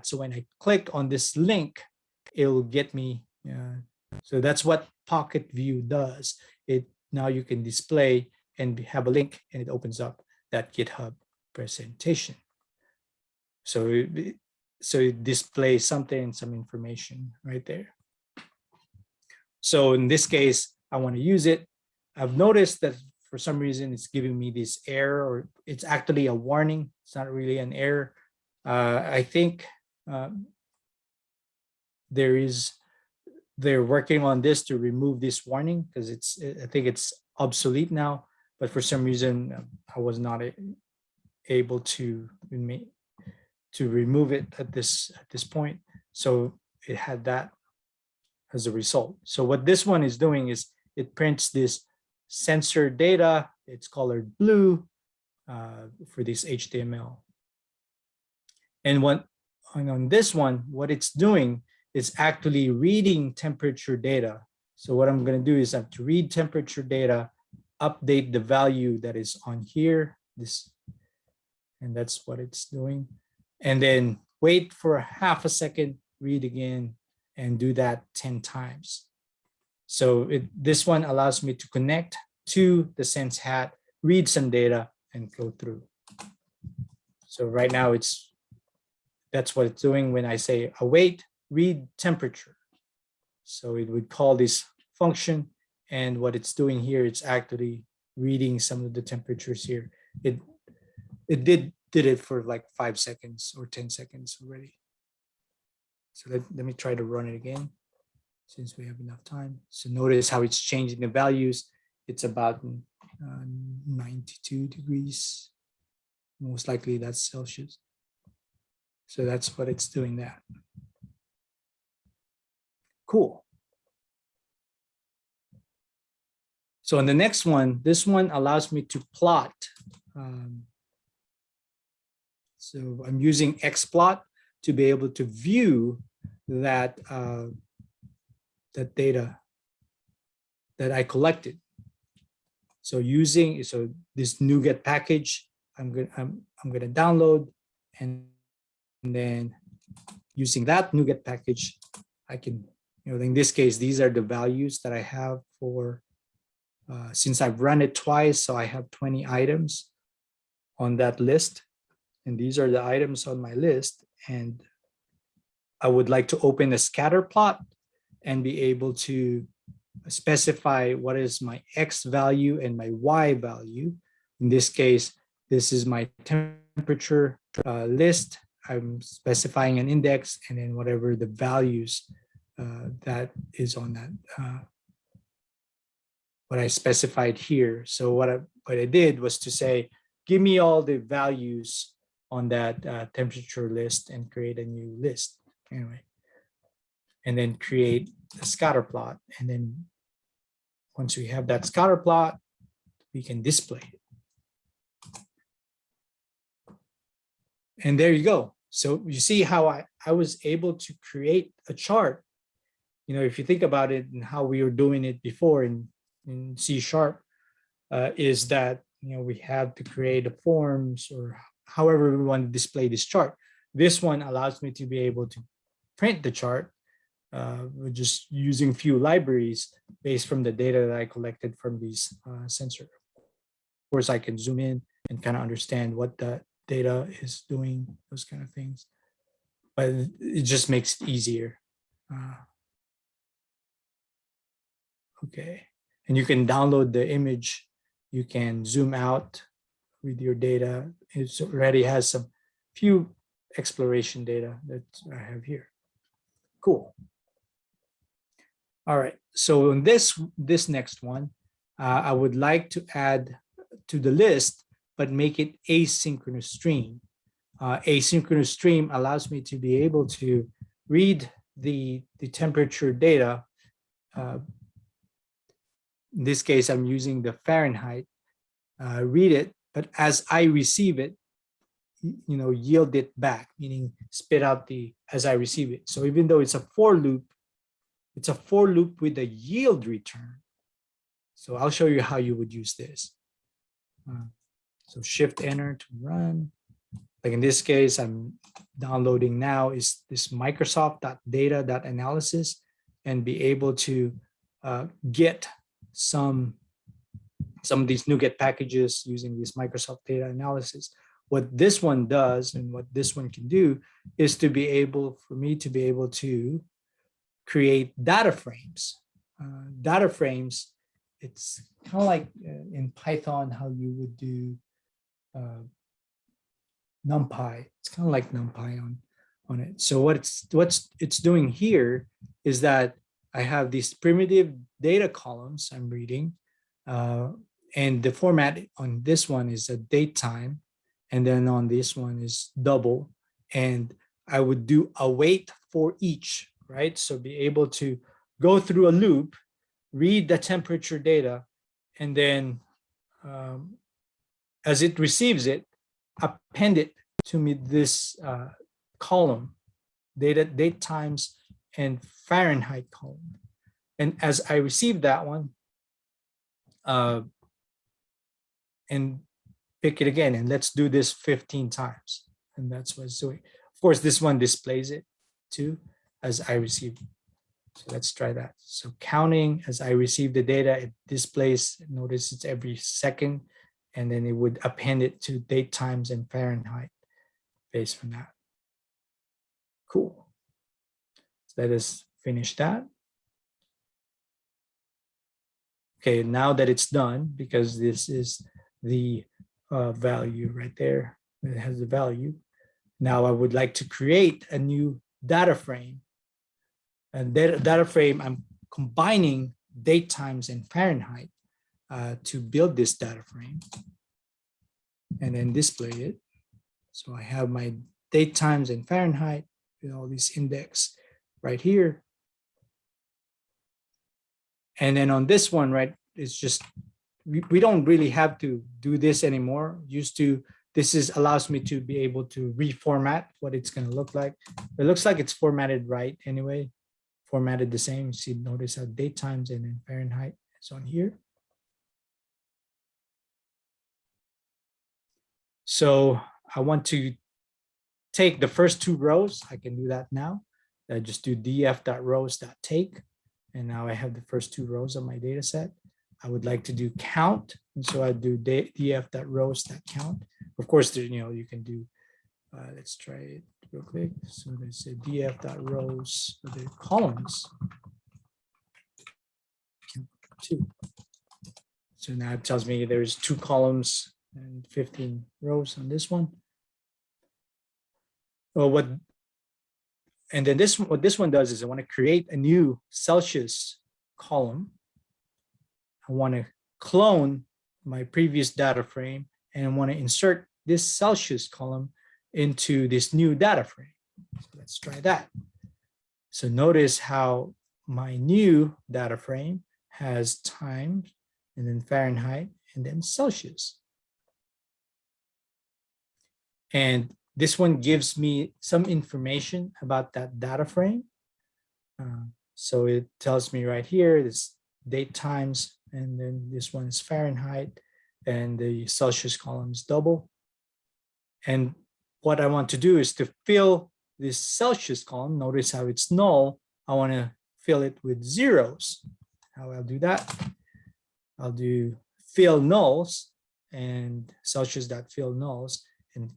So when I click on this link, it will get me. So that's what PocketView does. Now you can display and have a link, and it opens up that GitHub presentation. So it displays something, some information right there. So in this case, I want to use it. I've noticed that for some reason it's giving me this error, or it's actually a warning. It's not really an error. I think they're working on this to remove this warning, because I think it's obsolete now, but for some reason I was not able to remove it at this point. So it had that as a result. So what this one is doing is it prints this sensor data. It's colored blue for this HTML. And on this one, what it's doing is actually reading temperature data. So what I'm going to do is I have to read temperature data, update the value that is on here, and that's what it's doing. And then wait for a half a second, read again, and do that 10 times. So this one allows me to connect to the Sense Hat, read some data, and go through. So right now that's what it's doing when I say await, read temperature. So it would call this function, and what it's doing here, it's actually reading some of the temperatures here. It did it for like 5 seconds or 10 seconds already. So let me try to run it again, since we have enough time. So notice how it's changing the values. It's about 92 degrees. Most likely that's Celsius. So that's what it's doing that. Cool. So on the next one, this one allows me to plot. So I'm using XPlot to be able to view that that data that I collected. So this NuGet package, I'm gonna download, and then using that NuGet package, I can, in this case, these are the values that I have for, since I've run it twice, so I have 20 items on that list. And these are the items on my list. And I would like to open a scatter plot and be able to specify what is my X value and my Y value. In this case, this is my temperature list. I'm specifying an index, and then whatever the values that is on that, what I specified here. So what I did was to say, give me all the values on that temperature list, and create a new list anyway. And then create a scatter plot. And then once we have that scatter plot, we can display it. And there you go. So you see how I was able to create a chart. If you think about it and how we were doing it before in C#, is that, we have to create the forms, or however we want to display this chart. This one allows me to be able to print the chart with just using few libraries based from the data that I collected from these sensors. Of course, I can zoom in and kind of understand what the data is doing, those kind of things. But it just makes it easier. Okay, and you can download the image. You can zoom out with your data. It already has some few exploration data that I have here. Cool. All right, so in this next one, I would like to add to the list, but make it asynchronous stream. Asynchronous stream allows me to be able to read the temperature data. In this case, I'm using the Fahrenheit, read it, but as I receive it, yield it back, meaning spit out as I receive it. So even though it's a for loop, it's a for loop with a yield return. So I'll show you how you would use this. So Shift Enter to run. Like in this case, I'm downloading now is this Microsoft.data.analysis, and be able to get some of these NuGet packages using this Microsoft data analysis. What this one does and what this one can do is for me to be able to create data frames. Data frames, it's kind of like in Python, how you would do NumPy. It's kind of like NumPy on it. So what it's doing here is that I have these primitive data columns I'm reading, and the format on this one is a date time, and then on this one is double, and I would do await for each, right? So be able to go through a loop, read the temperature data, and then as it receives it, append it to me this column, date times and Fahrenheit column. And as I receive that one, and pick it again, and let's do this 15 times. And that's what it's doing. Of course, this one displays it too as I receive it. So let's try that. So counting as I receive the data, it displays, notice it's every second, and then it would append it to date times and Fahrenheit based on that. Cool. So let us finish that. Okay, now that it's done, because this is the value right there, it has the value. Now I would like to create a new data frame. And data frame, I'm combining date times and Fahrenheit to build this data frame and then display it. So I have my date times and Fahrenheit with all these index right here. And then on this one, right, it's just, we don't really have to do this anymore. This allows me to be able to reformat what it's going to look like. It looks like it's formatted right anyway, formatted the same. See, notice how date times and then Fahrenheit is on here. So I want to take the first two rows. I can do that now. I just do df.rows.take. And now I have the first two rows of my data set. I would like to do count. And so I do df.rows.count. Of course, you can do, let's try it real quick. So let's say df.rows for the columns. Two. So now it tells me there's 2 columns and 15 rows on this one. Well, what this one does is I want to create a new Celsius column. I want to clone my previous data frame, and I want to insert this Celsius column into this new data frame. So let's try that. So notice how my new data frame has time and then Fahrenheit and then Celsius. And this one gives me some information about that data frame. So it tells me right here, this date times, and then this one is Fahrenheit, and the Celsius column is double. And what I want to do is to fill this Celsius column. Notice how it's null. I want to fill it with zeros. How I'll do that? I'll do fill nulls and Celsius.fill nulls and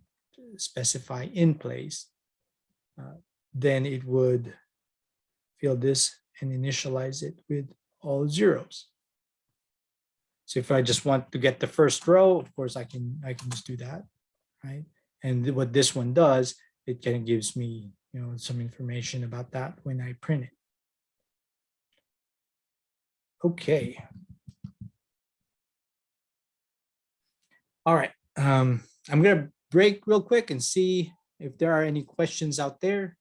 specify in place. Then it would fill this and initialize it with all zeros. So if I just want to get the first row, of course I can just do that, right? And what this one does, it kind of gives me, some information about that when I print it. Okay. All right. I'm gonna break real quick and see if there are any questions out there.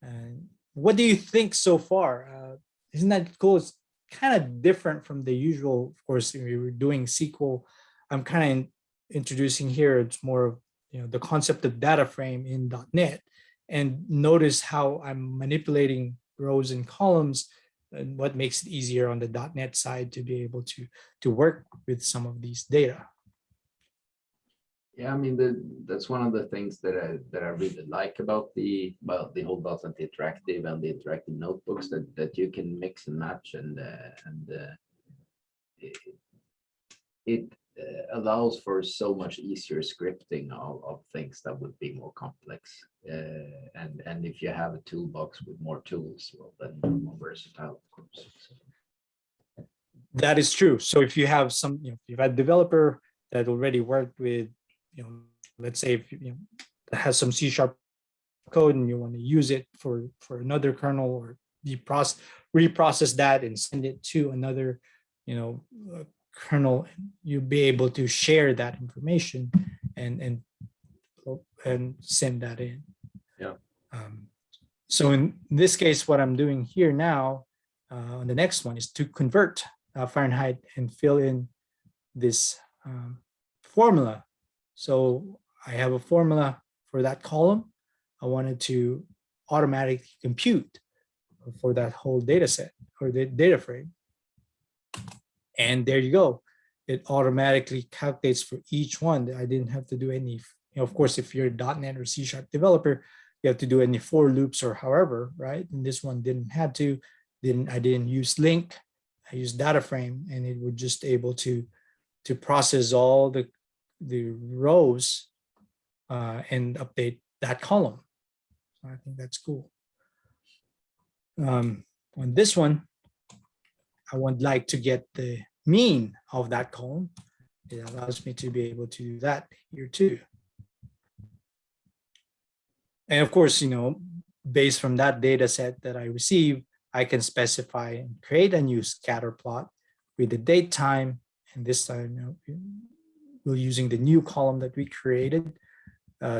And what do you think so far? Isn't that cool? It's kind of different from the usual. Of course, we were doing SQL. I'm kind of introducing here. It's more of the concept of DataFrame in .NET, and notice how I'm manipulating rows and columns, and what makes it easier on the .NET side to be able to work with some of these data. Yeah, I mean that's one of the things that I really like about the whole .NET Interactive and the interactive notebooks, that you can mix and match, and it allows for so much easier scripting of things that would be more complex. And if you have a toolbox with more tools, well, then you're more versatile, of course. So. That is true. So if you have some, if you've had a developer that already worked with, let's say if has some C# code and you want to use it for another kernel, or reprocess that and send it to another, kernel, you'll be able to share that information and send that in. Yeah. So in this case, what I'm doing here now on the next one is to convert Fahrenheit and fill in this formula. So I have a formula for that column. I wanted to automatically compute for that whole data set or the data frame. And there you go. It automatically calculates for each one. I didn't have to do any, of course, if you're a .NET or C# developer, you have to do any for loops or however, right? And this one didn't have to. I didn't use link. I used DataFrame, and it would just able to process all the rows and update that column. So I think that's cool. On this one, I would like to get the mean of that column. It allows me to be able to do that here too. And of course, based from that data set that I receive, I can specify and create a new scatter plot with the date time. And this time, we're using the new column that we created,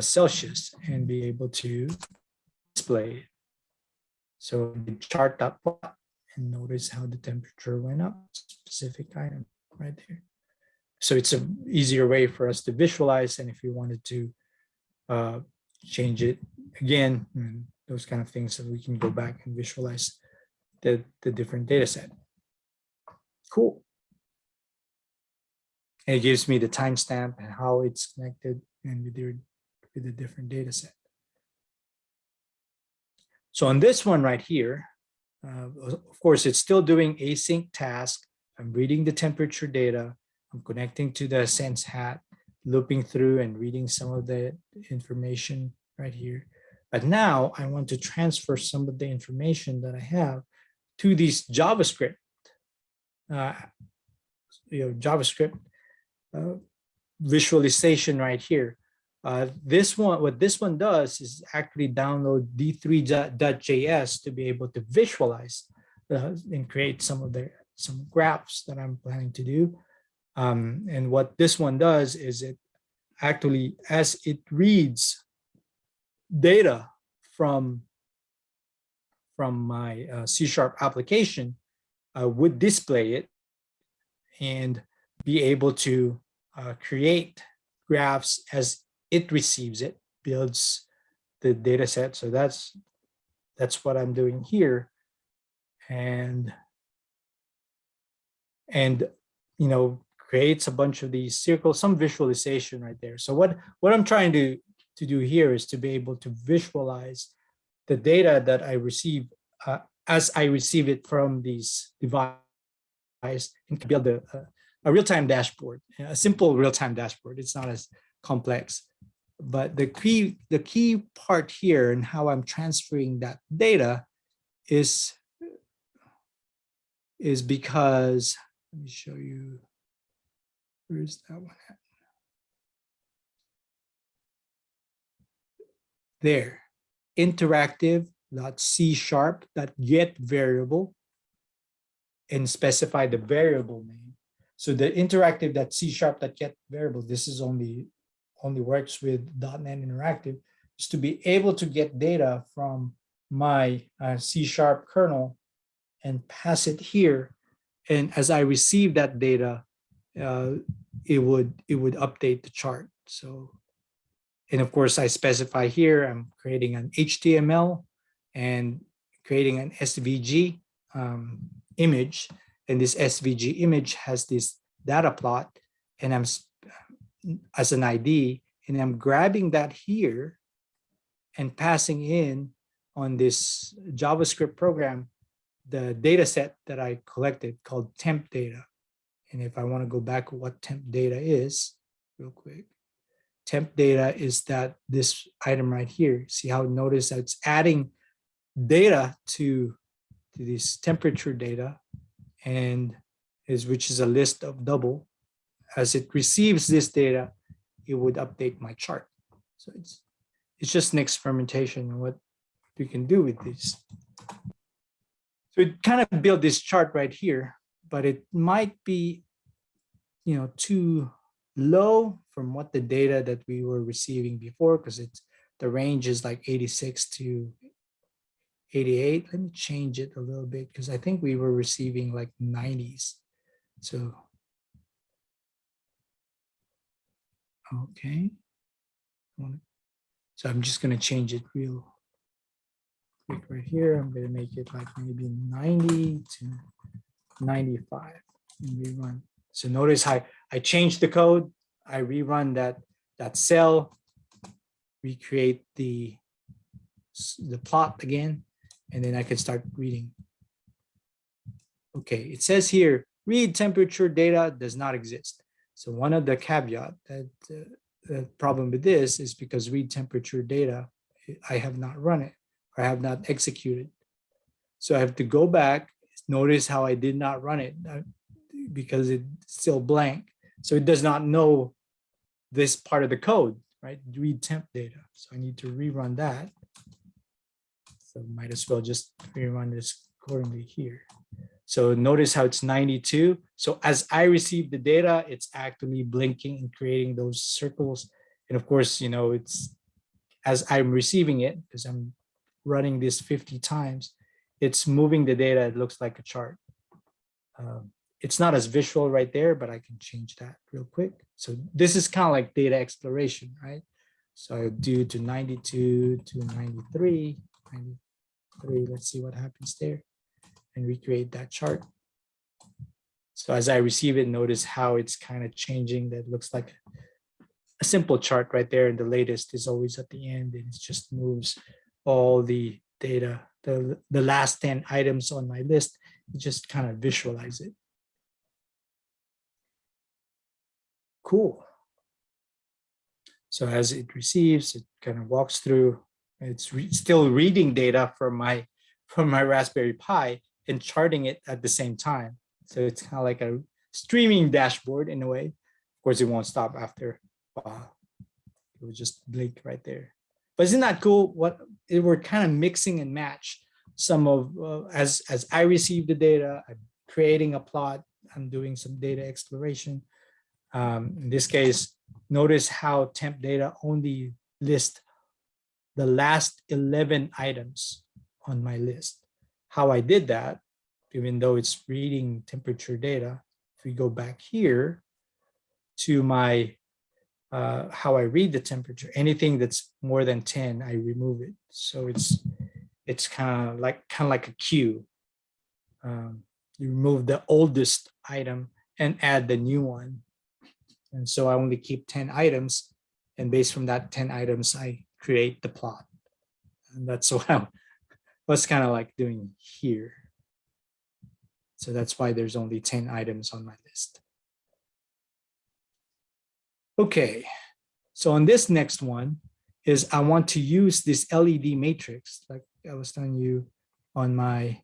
Celsius, and be able to display it. So chart that plot and notice how the temperature went up, specific item right there. So it's an easier way for us to visualize. And if you wanted to change it again, and those kind of things, so we can go back and visualize the different data set. Cool. And it gives me the timestamp and how it's connected and with the different data set. So on this one right here, of course, it's still doing async task. I'm reading the temperature data. I'm connecting to the sense hat, looping through and reading some of the information right here. But now I want to transfer some of the information that I have to these JavaScript, JavaScript visualization right here. What this one does is actually download d3.js to be able to visualize and create some graphs that I'm planning to do. And what this one does is it actually, as it reads data from my C# application, would display it and be able to create graphs as it receives it, builds the data set. So that's what I'm doing here. And creates a bunch of these circles, some visualization right there. So what I'm trying to do here is to be able to visualize the data that I receive as I receive it from these devices, and build a real-time dashboard, a simple real-time dashboard. It's not as complex, but the key part here and how I'm transferring that data is is because, let me show you, where's that one at? There, interactive.c# .get_variable and specify the variable name. So the interactive.c# .get_variable, this is only works with .NET Interactive, is to be able to get data from my C# kernel and pass it here. And as I receive that data, it would update the chart. So, and of course, I specify here, I'm creating an HTML and creating an SVG image. And this SVG image has this data plot, and I'm as an ID, and I'm grabbing that here and passing in on this JavaScript program the data set that I collected called temp data. And if I want to go back what temp data is real quick, temp data is that this item right here. See how notice that it's adding data to this temperature data, and which is a list of double. As it receives this data, it would update my chart. So it's just an experimentation on what we can do with this. So it kind of built this chart right here, but it might be, too low from what the data that we were receiving before, because the range is like 86 to 88. Let me change it a little bit, because I think we were receiving like 90s. So, okay. So I'm just going to change it real quick right here. I'm going to make it like maybe 90 to 95 and rerun. So notice how I changed the code. I rerun that cell, recreate the plot again, and then I can start reading. Okay, it says here, read temperature data does not exist. So one of the caveat that the problem with this is because read temperature data, I have not run it, or I have not executed. So I have to go back. Notice how I did not run it because it's still blank. So it does not know this part of the code, right? Read temp data. So I need to rerun that. So might as well just rerun this accordingly here. So notice how it's 92. So as I receive the data, it's actually blinking and creating those circles. And of course, it's as I'm receiving it, because I'm running this 50 times, it's moving the data. It looks like a chart. It's not as visual right there, but I can change that real quick. So this is kind of like data exploration, right? So I do to 92 to 93, 93. Let's see what happens there. And recreate that chart. So as I receive it, notice how it's kind of changing. That looks like a simple chart right there. And the latest is always at the end, and it just moves all the data, the last 10 items on my list, just kind of visualize it. Cool. So as it receives, it kind of walks through. It's still reading data from my Raspberry Pi and charting it at the same time. So it's kind of like a streaming dashboard in a way. Of course, it won't stop after a while. It will just blink right there. But isn't that cool? We're kind of mixing and match some of, as I receive the data, I'm creating a plot, I'm doing some data exploration. In this case, notice how temp data only lists the last 11 items on my list. How I did that, even though it's reading temperature data, if we go back here to my how I read the temperature, anything that's more than 10, I remove it. So it's kind of like a queue. You remove the oldest item and add the new one. And so I only keep 10 items, and based from that 10 items, I create the plot. And that's what I was kind of like doing here. So that's why there's only 10 items on my list. Okay, so on this next one is I want to use this LED matrix, like I was telling you on my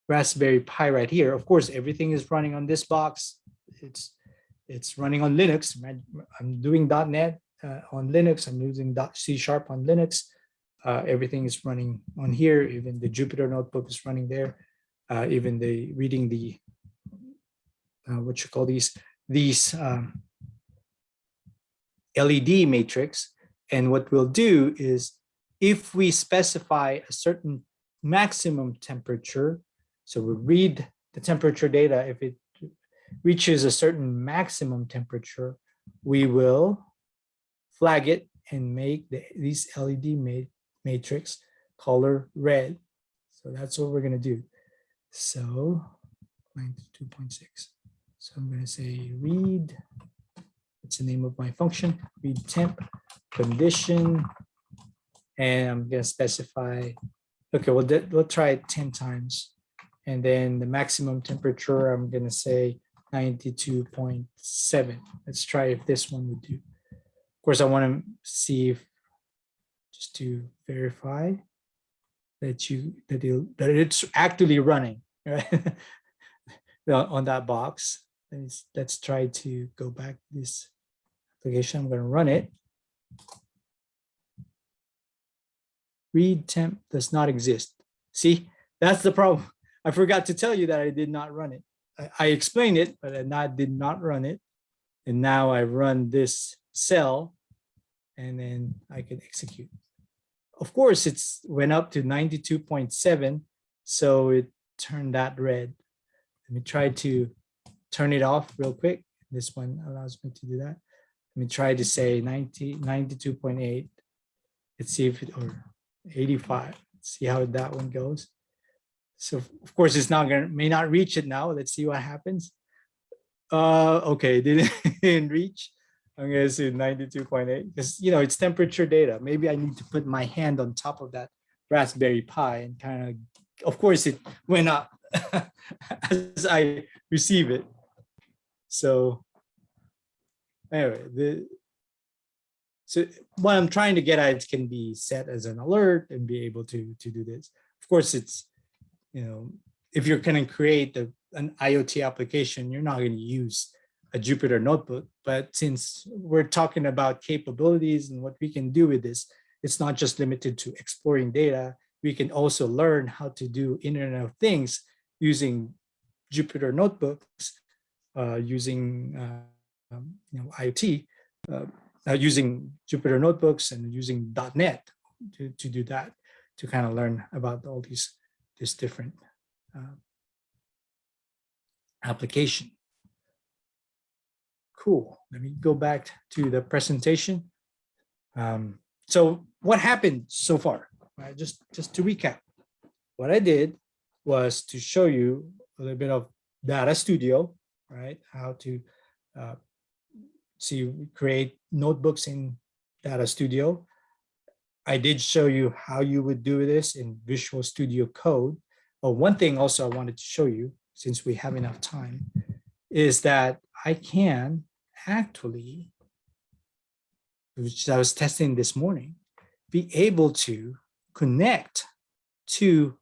Raspberry Pi right here. Of course, everything is running on this box. It's running on Linux. I'm doing .NET on Linux. I'm using C# on Linux. Everything is running on here. Even the Jupyter Notebook is running there. Even the reading the what you call these LED matrix. And what we'll do is, if we specify a certain maximum temperature, so we read the temperature data. If it reaches a certain maximum temperature, we will flag it and make these LED matrix color red. So that's what we're going to do. So 92.6. So I'm going to say read, what's the name of my function? Read temp condition. And I'm going to specify, okay, we'll try it 10 times. And then the maximum temperature, I'm going to say 92.7. Let's try if this one would do. Of course, I want to see if, just to verify that it's actually running, right? On that box. Let's try to go back to this application. I'm going to run it. Read temp does not exist. See, that's the problem. I forgot to tell you that I did not run it. I explained it, but I did not run it. And now I run this cell, and then I can execute. Of course, it's went up to 92.7, so it turned that red. Let me try to turn it off real quick. This one allows me to do that. Let me try to say 92.8. Let's see if it, or 85. Let's see how that one goes. So of course it's not gonna, may not reach it now. Let's see what happens. Okay, didn't reach. I'm gonna say 92.8 because it's temperature data. Maybe I need to put my hand on top of that Raspberry Pi and kind of course it went up as I receive it. So anyway, so what I'm trying to get at, it can be set as an alert and be able to do this. Of course, it's, if you're going to create an IoT application, you're not going to use a Jupyter Notebook. But since we're talking about capabilities and what we can do with this, it's not just limited to exploring data. We can also learn how to do Internet of Things using Jupyter Notebooks, using IoT, using Jupyter Notebooks and using .NET to do that, to kind of learn about all this different application. Cool. Let me go back to the presentation. So what happened so far? Just to recap, what I did was to show you a little bit of Data Studio, right? How to create notebooks in Data Studio. I did show you how you would do this in Visual Studio Code. But one thing also I wanted to show you, since we have enough time, is that I can actually, which I was testing this morning, be able to connect to,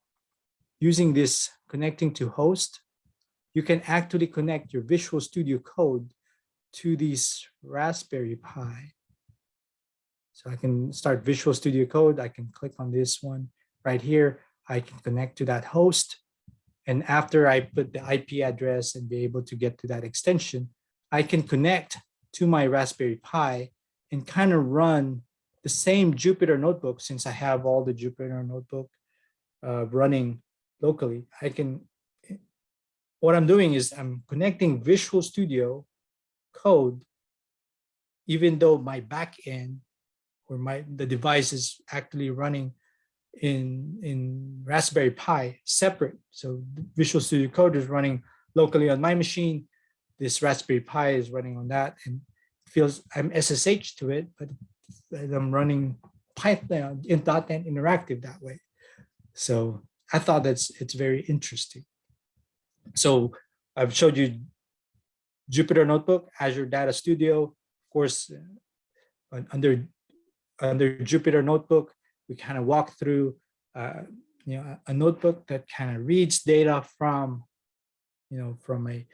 using this connecting to host, you can actually connect your Visual Studio Code to these Raspberry Pi. So I can start Visual Studio Code. I can click on this one right here. I can connect to that host. And after I put the IP address and be able to get to that extension, I can connect to my Raspberry Pi and kind of run the same Jupyter Notebook. Since I have all the Jupyter Notebook running locally, what I'm doing is I'm connecting Visual Studio Code, even though my backend or the device is actually running in Raspberry Pi separate. So Visual Studio Code is running locally on my machine. This Raspberry Pi is running on that, and it feels I'm SSH to it, but I'm running Python in .NET Interactive that way. So I thought it's very interesting. So I've showed you Jupyter Notebook, Azure Data Studio. Of course, under Jupyter Notebook, we kind of walk through, a notebook that kind of reads data from, from a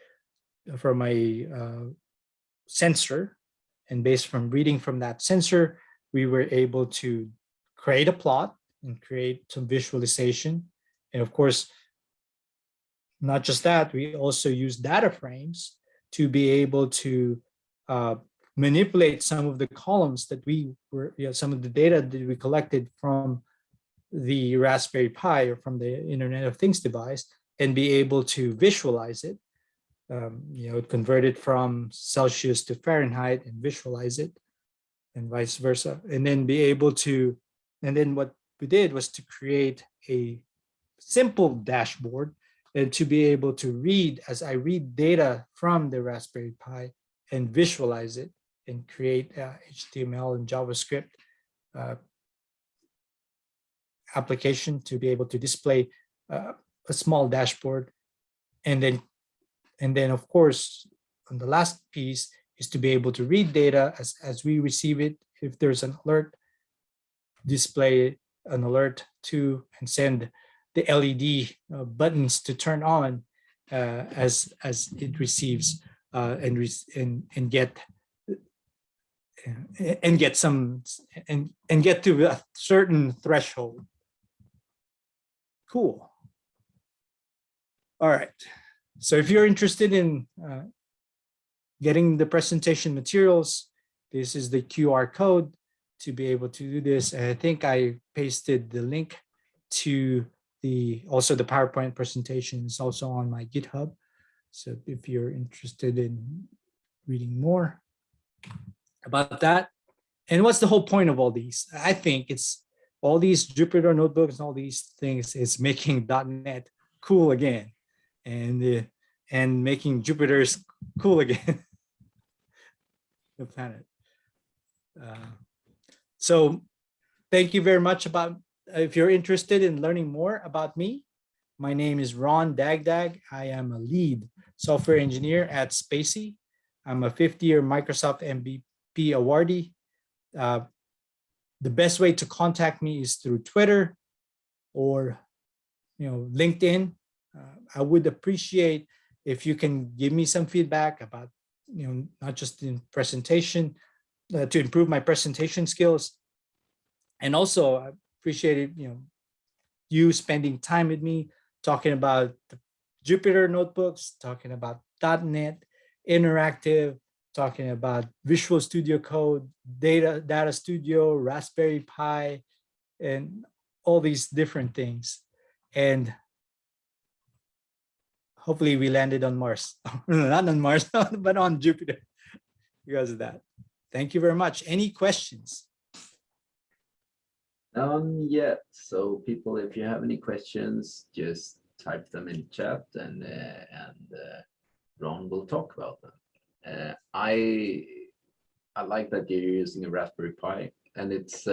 sensor, and based from reading from that sensor, we were able to create a plot and create some visualization. And of course, not just that, we also use data frames to be able to manipulate some of the columns that we were, some of the data that we collected from the Raspberry Pi or from the Internet of Things device, and be able to visualize it. Convert it from Celsius to Fahrenheit and visualize it, and vice versa. And then be able to, and then what we did was to create a simple dashboard and to be able to read, as I read data from the Raspberry Pi, and visualize it and create HTML and JavaScript application to be able to display a small dashboard. And then of course, on the last piece is to be able to read data as we receive it. If there's an alert, display an alert to, and send the LED buttons to turn on as it receives and get to a certain threshold. Cool. All right. So if you're interested in getting the presentation materials, this is the QR code to be able to do this. And I think I pasted the link to also the PowerPoint presentation is also on my GitHub. So if you're interested in reading more about that. And what's the whole point of all these? I think it's all these Jupyter Notebooks and all these things is making .NET cool again, and making Jupyter's cool again. The planet. So thank you very much. If you're interested in learning more about me, my name is Ron Dagdag. I am a lead software engineer at Spacey. I'm a 5th-year Microsoft MVP awardee. The best way to contact me is through Twitter or LinkedIn. I would appreciate if you can give me some feedback about not just in presentation, to improve my presentation skills, and also I appreciate it, you spending time with me talking about the Jupyter Notebooks, talking about .NET Interactive, talking about Visual Studio Code, Data Studio, Raspberry Pi, and all these different things. And hopefully we landed on Mars. Not on Mars, but on Jupiter because of that. Thank you very much. Any questions? None yet. So people, if you have any questions, just type them in chat, and Ron will talk about them. I like that you're using a Raspberry Pi, and it's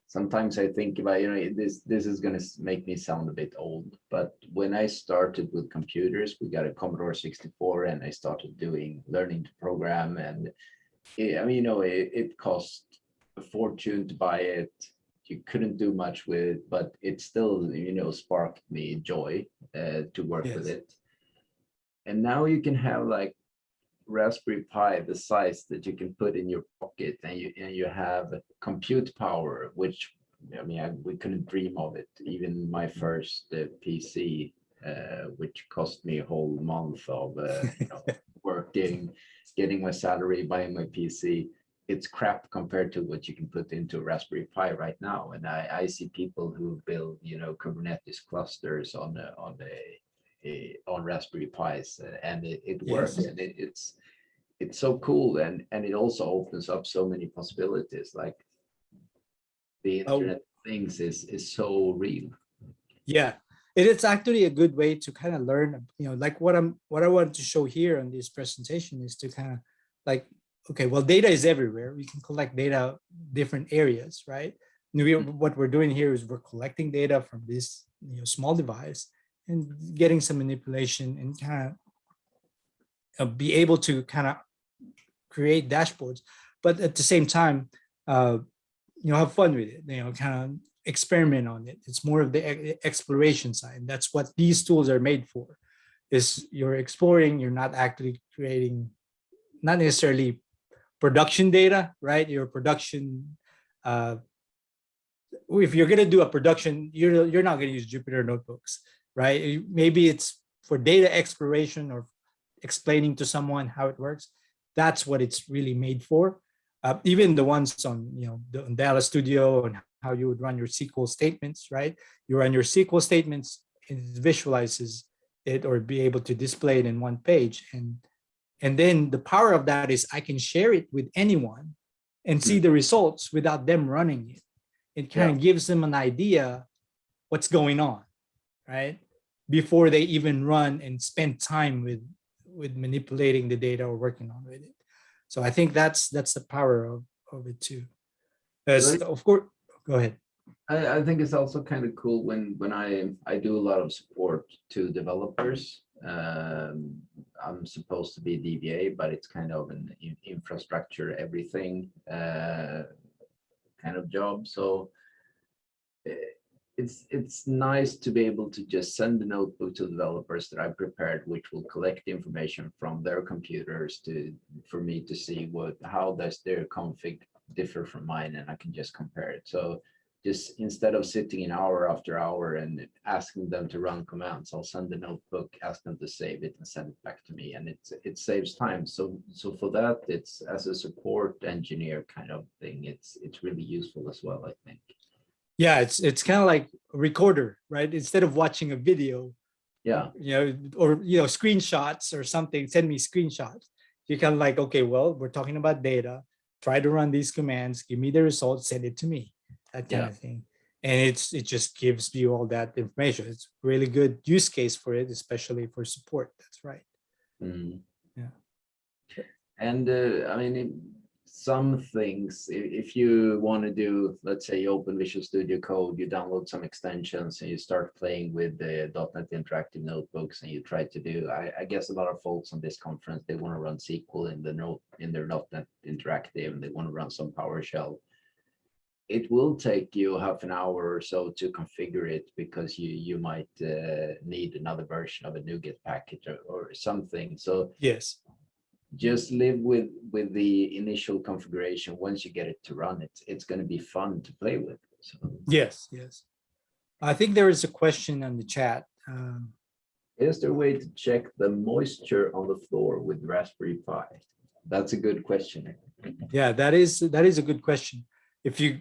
sometimes I think about, this is going to make me sound a bit old, but when I started with computers, we got a Commodore 64, and I started learning to program, and it cost a fortune to buy it. You couldn't do much with it, but it still, sparked me joy to work with it. And now you can have like Raspberry Pi the size that you can put in your pocket, and you have compute power, which we couldn't dream of it. Even my first PC, which cost me a whole month of working, getting my salary, buying my PC, it's crap compared to what you can put into a Raspberry Pi right now. And I see people who build Kubernetes clusters on Raspberry Pis, and it works. And it's so cool, and it also opens up so many possibilities. Like the Internet of Things is so real. Yeah, it's actually a good way to kind of learn. Like what I wanted to show here on this presentation is to kind of like, okay, well, data is everywhere. We can collect data different areas, right? What we're doing here is we're collecting data from this small device and getting some manipulation and kind of be able to kind of create dashboards, but at the same time, have fun with it. Kind of experiment on it. It's more of the exploration side. And that's what these tools are made for. Is you're exploring, you're not actually creating, not necessarily production data, right? Your production, if you're gonna do a production, you're not gonna use Jupyter Notebooks, right? Maybe it's for data exploration or explaining to someone how it works. That's what it's really made for. Even the ones on, the Data Studio and how you would run your SQL statements, right? You run your SQL statements and it visualizes it or be able to display it in one page. And then the power of that is I can share it with anyone and see the results without them running it. It kind of gives them an idea what's going on, right? Before they even run and spend time with manipulating the data or working on with it. So I think that's the power of it too. Of course, go ahead. I think it's also kind of cool when I do a lot of support to developers. I'm supposed to be DBA, but it's kind of an infrastructure everything kind of job. So it's nice to be able to just send a notebook to developers that I prepared, which will collect information from their computers for me to see how does their config differ from mine, and I can just compare it. So just instead of sitting an hour after hour and asking them to run commands, I'll send the notebook, ask them to save it and send it back to me, and it saves time. So for that, it's as a support engineer kind of thing, it's really useful as well, I think. Yeah, it's kind of like a recorder, right? Instead of watching a video, or screenshots or something, send me screenshots. You can like, okay, well, we're talking about data, try to run these commands, give me the results, send it to me, that kind of thing. And it just gives you all that information. It's a really good use case for it, especially for support. That's right. Yeah. And I mean, some things, if you want to do, let's say you open Visual Studio Code, you download some extensions and you start playing with the .NET Interactive Notebooks and you try to do, I guess a lot of folks on this conference, they want to run SQL in their .NET Interactive, and they want to run some PowerShell. It will take you half an hour or so to configure it because you might need another version of a NuGet package or something. So yes, just live with the initial configuration. Once you get it to run, it's going to be fun to play with. So yes. I think there is a question on the chat. is there a way to check the moisture on the floor with Raspberry Pi? That's a good question. Yeah, that is a good question. If you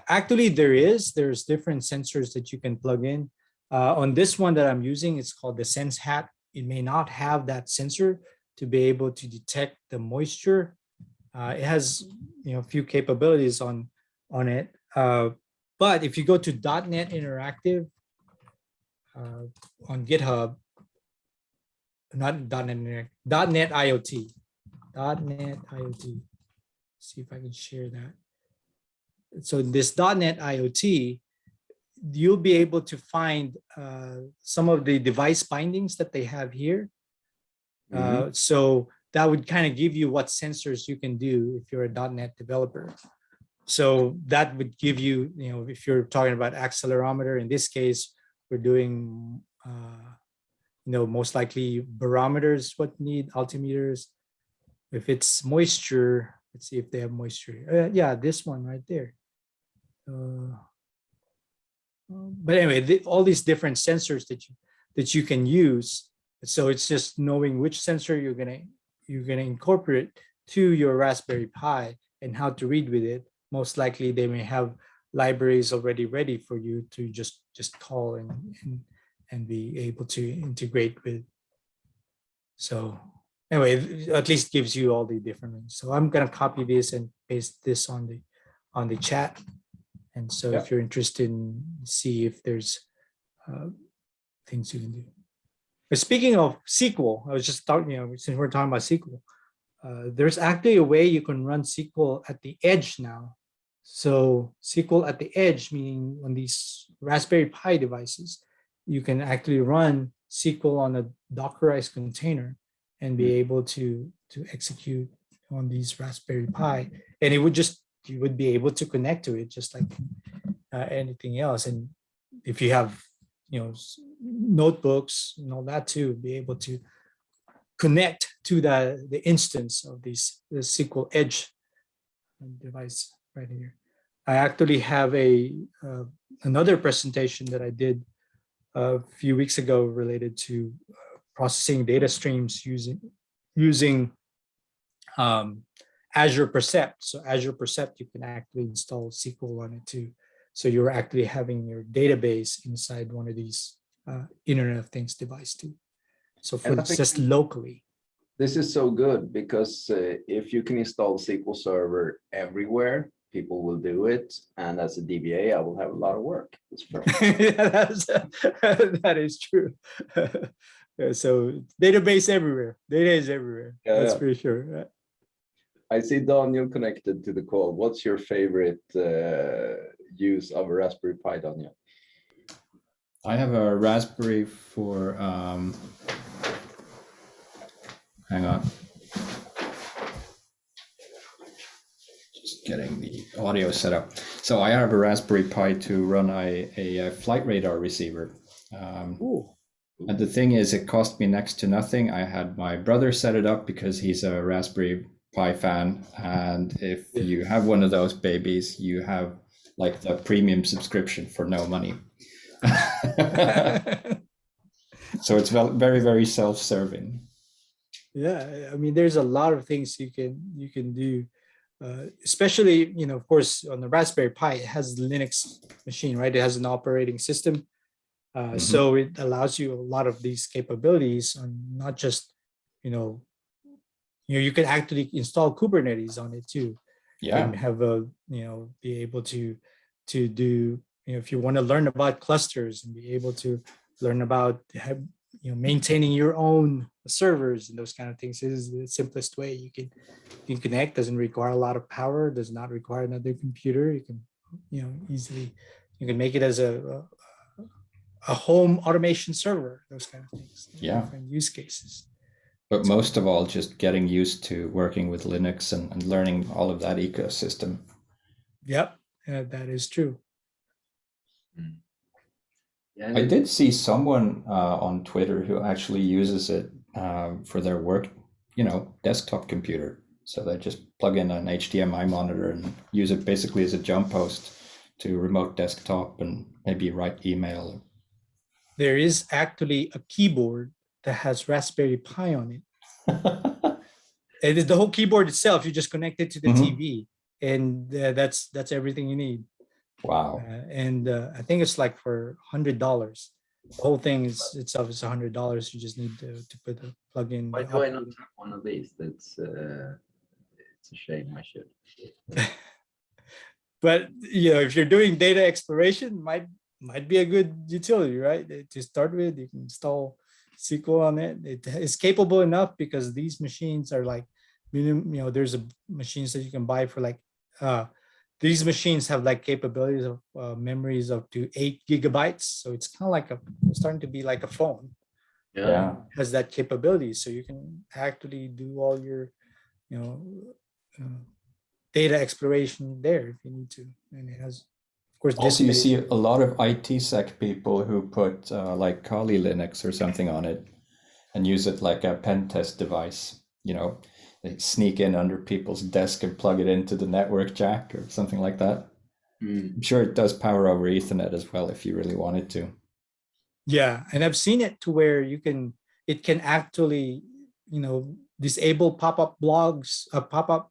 actually, there's different sensors that you can plug in. On this one that I'm using, it's called the Sense Hat. It may not have that sensor to be able to detect the moisture. It has a few capabilities on it. But if you go to .NET Interactive on GitHub, not .NET Interactive, .NET IoT, .NET IoT. See if I can share that. So this .NET IoT, you'll be able to find some of the device bindings that they have here. So that would kind of give you what sensors you can do if you're a .NET developer. So that would give you, if you're talking about accelerometer, in this case, we're doing, most likely barometers, what need altimeters. If it's moisture, let's see if they have moisture. Yeah, this one right there. But anyway, all these different sensors that you can use. So it's just knowing which sensor you're gonna incorporate to your Raspberry Pi and how to read with it. Most likely they may have libraries already ready for you to just call and be able to integrate with. So anyway, at least gives you all the different ones. So I'm gonna copy this and paste this on the chat. And so if you're interested in see if there's things you can do. But speaking of SQL, I was just talking, since we're talking about SQL, there's actually a way you can run SQL at the edge now. So SQL at the edge, meaning on these Raspberry Pi devices, you can actually run SQL on a Dockerized container and be able to execute on these Raspberry Pi. And you would be able to connect to it just like anything else. And if you have, notebooks and all that too, be able to connect to the instance of the SQL Edge device right here. I actually have another presentation that I did a few weeks ago related to processing data streams using Azure Percept. So Azure Percept, you can actually install SQL on it too. So you're actually having your database inside one of these Internet of Things device too. So for just locally. This is so good because if you can install SQL Server everywhere, people will do it. And as a DBA, I will have a lot of work. Yeah, that is true. So database everywhere. Data is everywhere. Yeah, that's for sure. I see Daniel connected to the call. What's your favorite use of a Raspberry Pi, Daniel? I have a Raspberry for, hang on. Just getting the audio set up. So I have a Raspberry Pi to run a flight radar receiver. And the thing is, it cost me next to nothing. I had my brother set it up because he's a Raspberry Pi fan. And if you have one of those babies, you have like the premium subscription for no money. So it's very, very self-serving. Yeah, I mean, there's a lot of things you can do, especially, of course, on the Raspberry Pi, it has the Linux machine, right? It has an operating system. So it allows you a lot of these capabilities on not just, you can actually install Kubernetes on it too. Yeah. And have be able to do, if you want to learn about clusters and be able to learn about maintaining your own servers and those kind of things, is the simplest way you can connect. Doesn't require a lot of power, does not require another computer. You can easily, you can make it as a home automation server, those kind of things. Yeah, different use cases. But most of all, just getting used to working with Linux and learning all of that ecosystem. Yep, that is true. Yeah, I did see someone on Twitter who actually uses it for their work, desktop computer. So they just plug in an HDMI monitor and use it basically as a jump host to remote desktop and maybe write email. There is actually a keyboard that has Raspberry Pi on it. It is the whole keyboard itself. You just connect it to the TV, and that's everything you need. Wow. And I think it's like for $100. The whole thing itself is $100. You just need to put the plug in. Why do I not have one of these? It's a shame. I should. But if you're doing data exploration, might be a good utility, right? To start with, you can install SQL on it. It is capable enough because these machines are like, there's machines that you can buy for like, these machines have like capabilities of memories up to 8 gigabytes. So it's kind of like starting to be like a phone. Yeah. It has that capability. So you can actually do all your, data exploration there if you need to. And it has, of course, also you see a lot of ITsec people who put like Kali Linux or something on it and use it like a pen test device. They sneak in under people's desk and plug it into the network jack or something like that. I'm sure it does power over Ethernet as well if you really wanted to. Yeah, and I've seen it to where it can actually, disable pop-up blogs, pop-up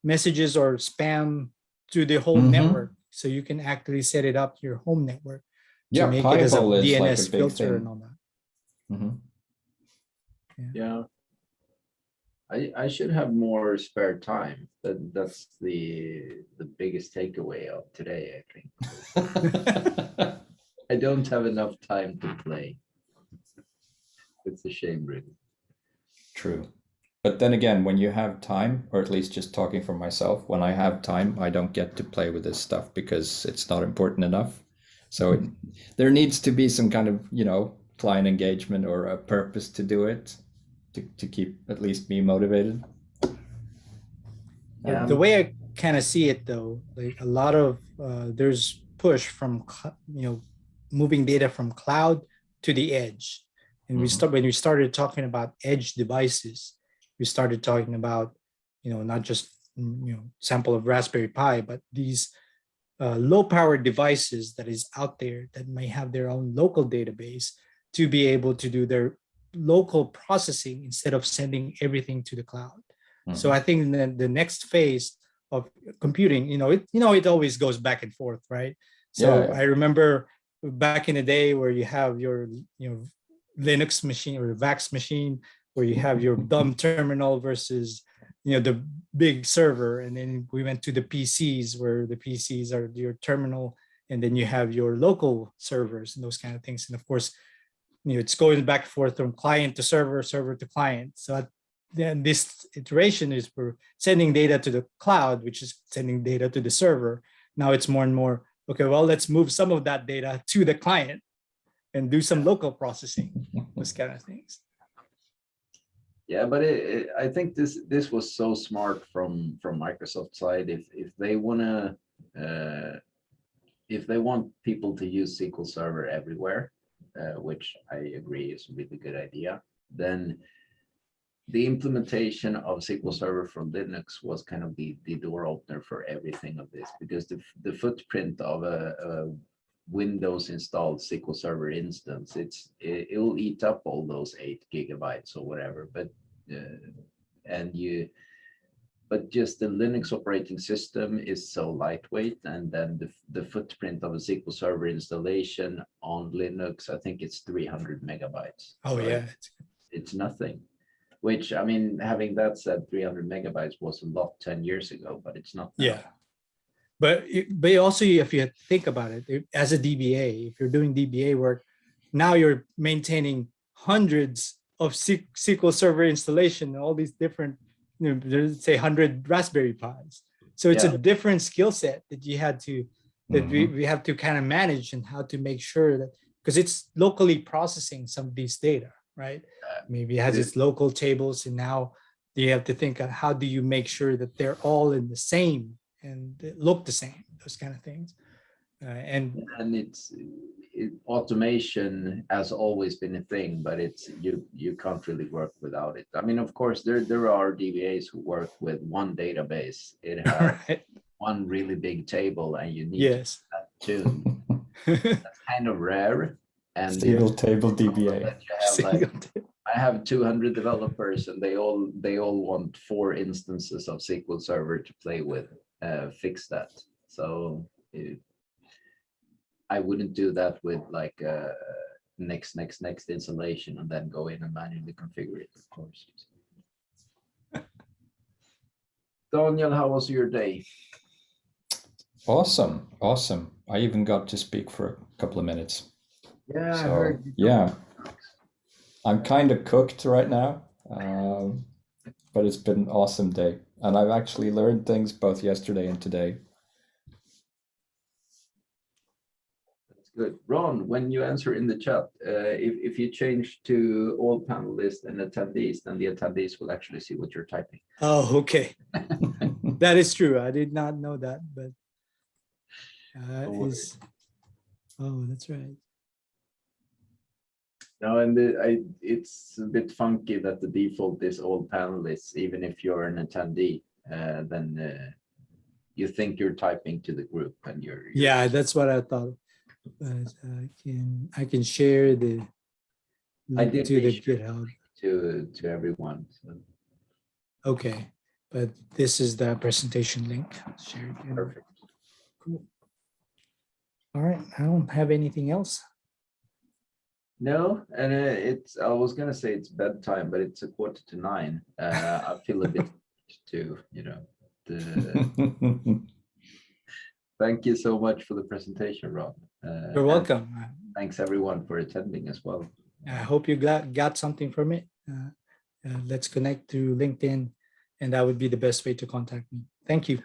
messages or spam to the whole network. So you can actually set it up to your home network to make it as a DNS filter and all that. Yeah. I should have more spare time. That's the biggest takeaway of today, I think. I don't have enough time to play. It's a shame, really. True. But then again, when you have time, or at least just talking for myself, when I have time, I don't get to play with this stuff because it's not important enough. So there needs to be some kind of, client engagement or a purpose to do it to keep at least me motivated. Yeah. The way I kind of see it though, like a lot of there's push from, moving data from cloud to the edge. And when we started talking about edge devices, we started talking about, not just, sample of Raspberry Pi, but these low power devices that is out there that may have their own local database to be able to do their local processing instead of sending everything to the cloud. So I think the next phase of computing, it always goes back and forth, right? So I remember back in the day where you have your, Linux machine or VAX machine, where you have your dumb terminal versus, the big server. And then we went to the PCs, where the PCs are your terminal, and then you have your local servers and those kind of things. And of course, it's going back and forth from client to server, server to client. So then this iteration is for sending data to the cloud, which is sending data to the server. Now it's more and more, okay, well, let's move some of that data to the client and do some local processing, those kind of things. Yeah, but I think this was so smart from Microsoft side. If they want people to use SQL Server everywhere, which I agree is a really good idea, then the implementation of SQL Server from Linux was kind of the door opener for everything of this, because the footprint of a Windows installed SQL Server instance, it will eat up all those 8 gigabytes or whatever, but just the Linux operating system is so lightweight, and then the footprint of a SQL Server installation on Linux, I think it's 300 megabytes. Oh, so yeah, it's nothing. Which, I mean, having that said, 300 megabytes was a lot 10 years ago, but it's not now. Yeah. But also, if you think about it, as a DBA, if you're doing DBA work, now you're maintaining hundreds of SQL Server installation and all these different, let's say 100 Raspberry Pis. So it's a different skill set that you had to, that we have to kind of manage, and how to make sure that, because it's locally processing some of these data, right? Maybe it has its local tables, and now you have to think of how do you make sure that they're all in the same and they look the same, those kind of things. And automation has always been a thing, but you can't really work without it. I mean, of course, there are DBAs who work with one database. It has one really big table, and you need that too. That's kind of rare. And single table DBA. I have 200 developers, and they all want 4 instances of SQL Server to play with. Fix that. So I wouldn't do that with like next installation and then go in and manually configure it, of course. Daniel, how was your day? Awesome. I even got to speak for a couple of minutes. Yeah, so, I heard you. Yeah, I'm kind of cooked right now, but it's been an awesome day, and I've actually learned things both yesterday and today. That's good. Ron, when you answer in the chat, if you change to all panelists and attendees, then the attendees will actually see what you're typing. Oh, okay. That is true. I did not know that, but oh, that's right. No, and it's a bit funky that the default is all panelists, even if you're an attendee. Then you think you're typing to the group, and you're yeah, that's what I thought. But I can share the link to the GitHub to everyone. So. Okay, but this is the presentation link. Share it. Perfect. Cool. All right, I don't have anything else. No, and I was gonna say it's bedtime, but it's 8:45. I feel a bit too, Thank you so much for the presentation, Rob. You're welcome. Thanks everyone for attending as well. I hope you got something from it. Let's connect through LinkedIn, and that would be the best way to contact me. Thank you.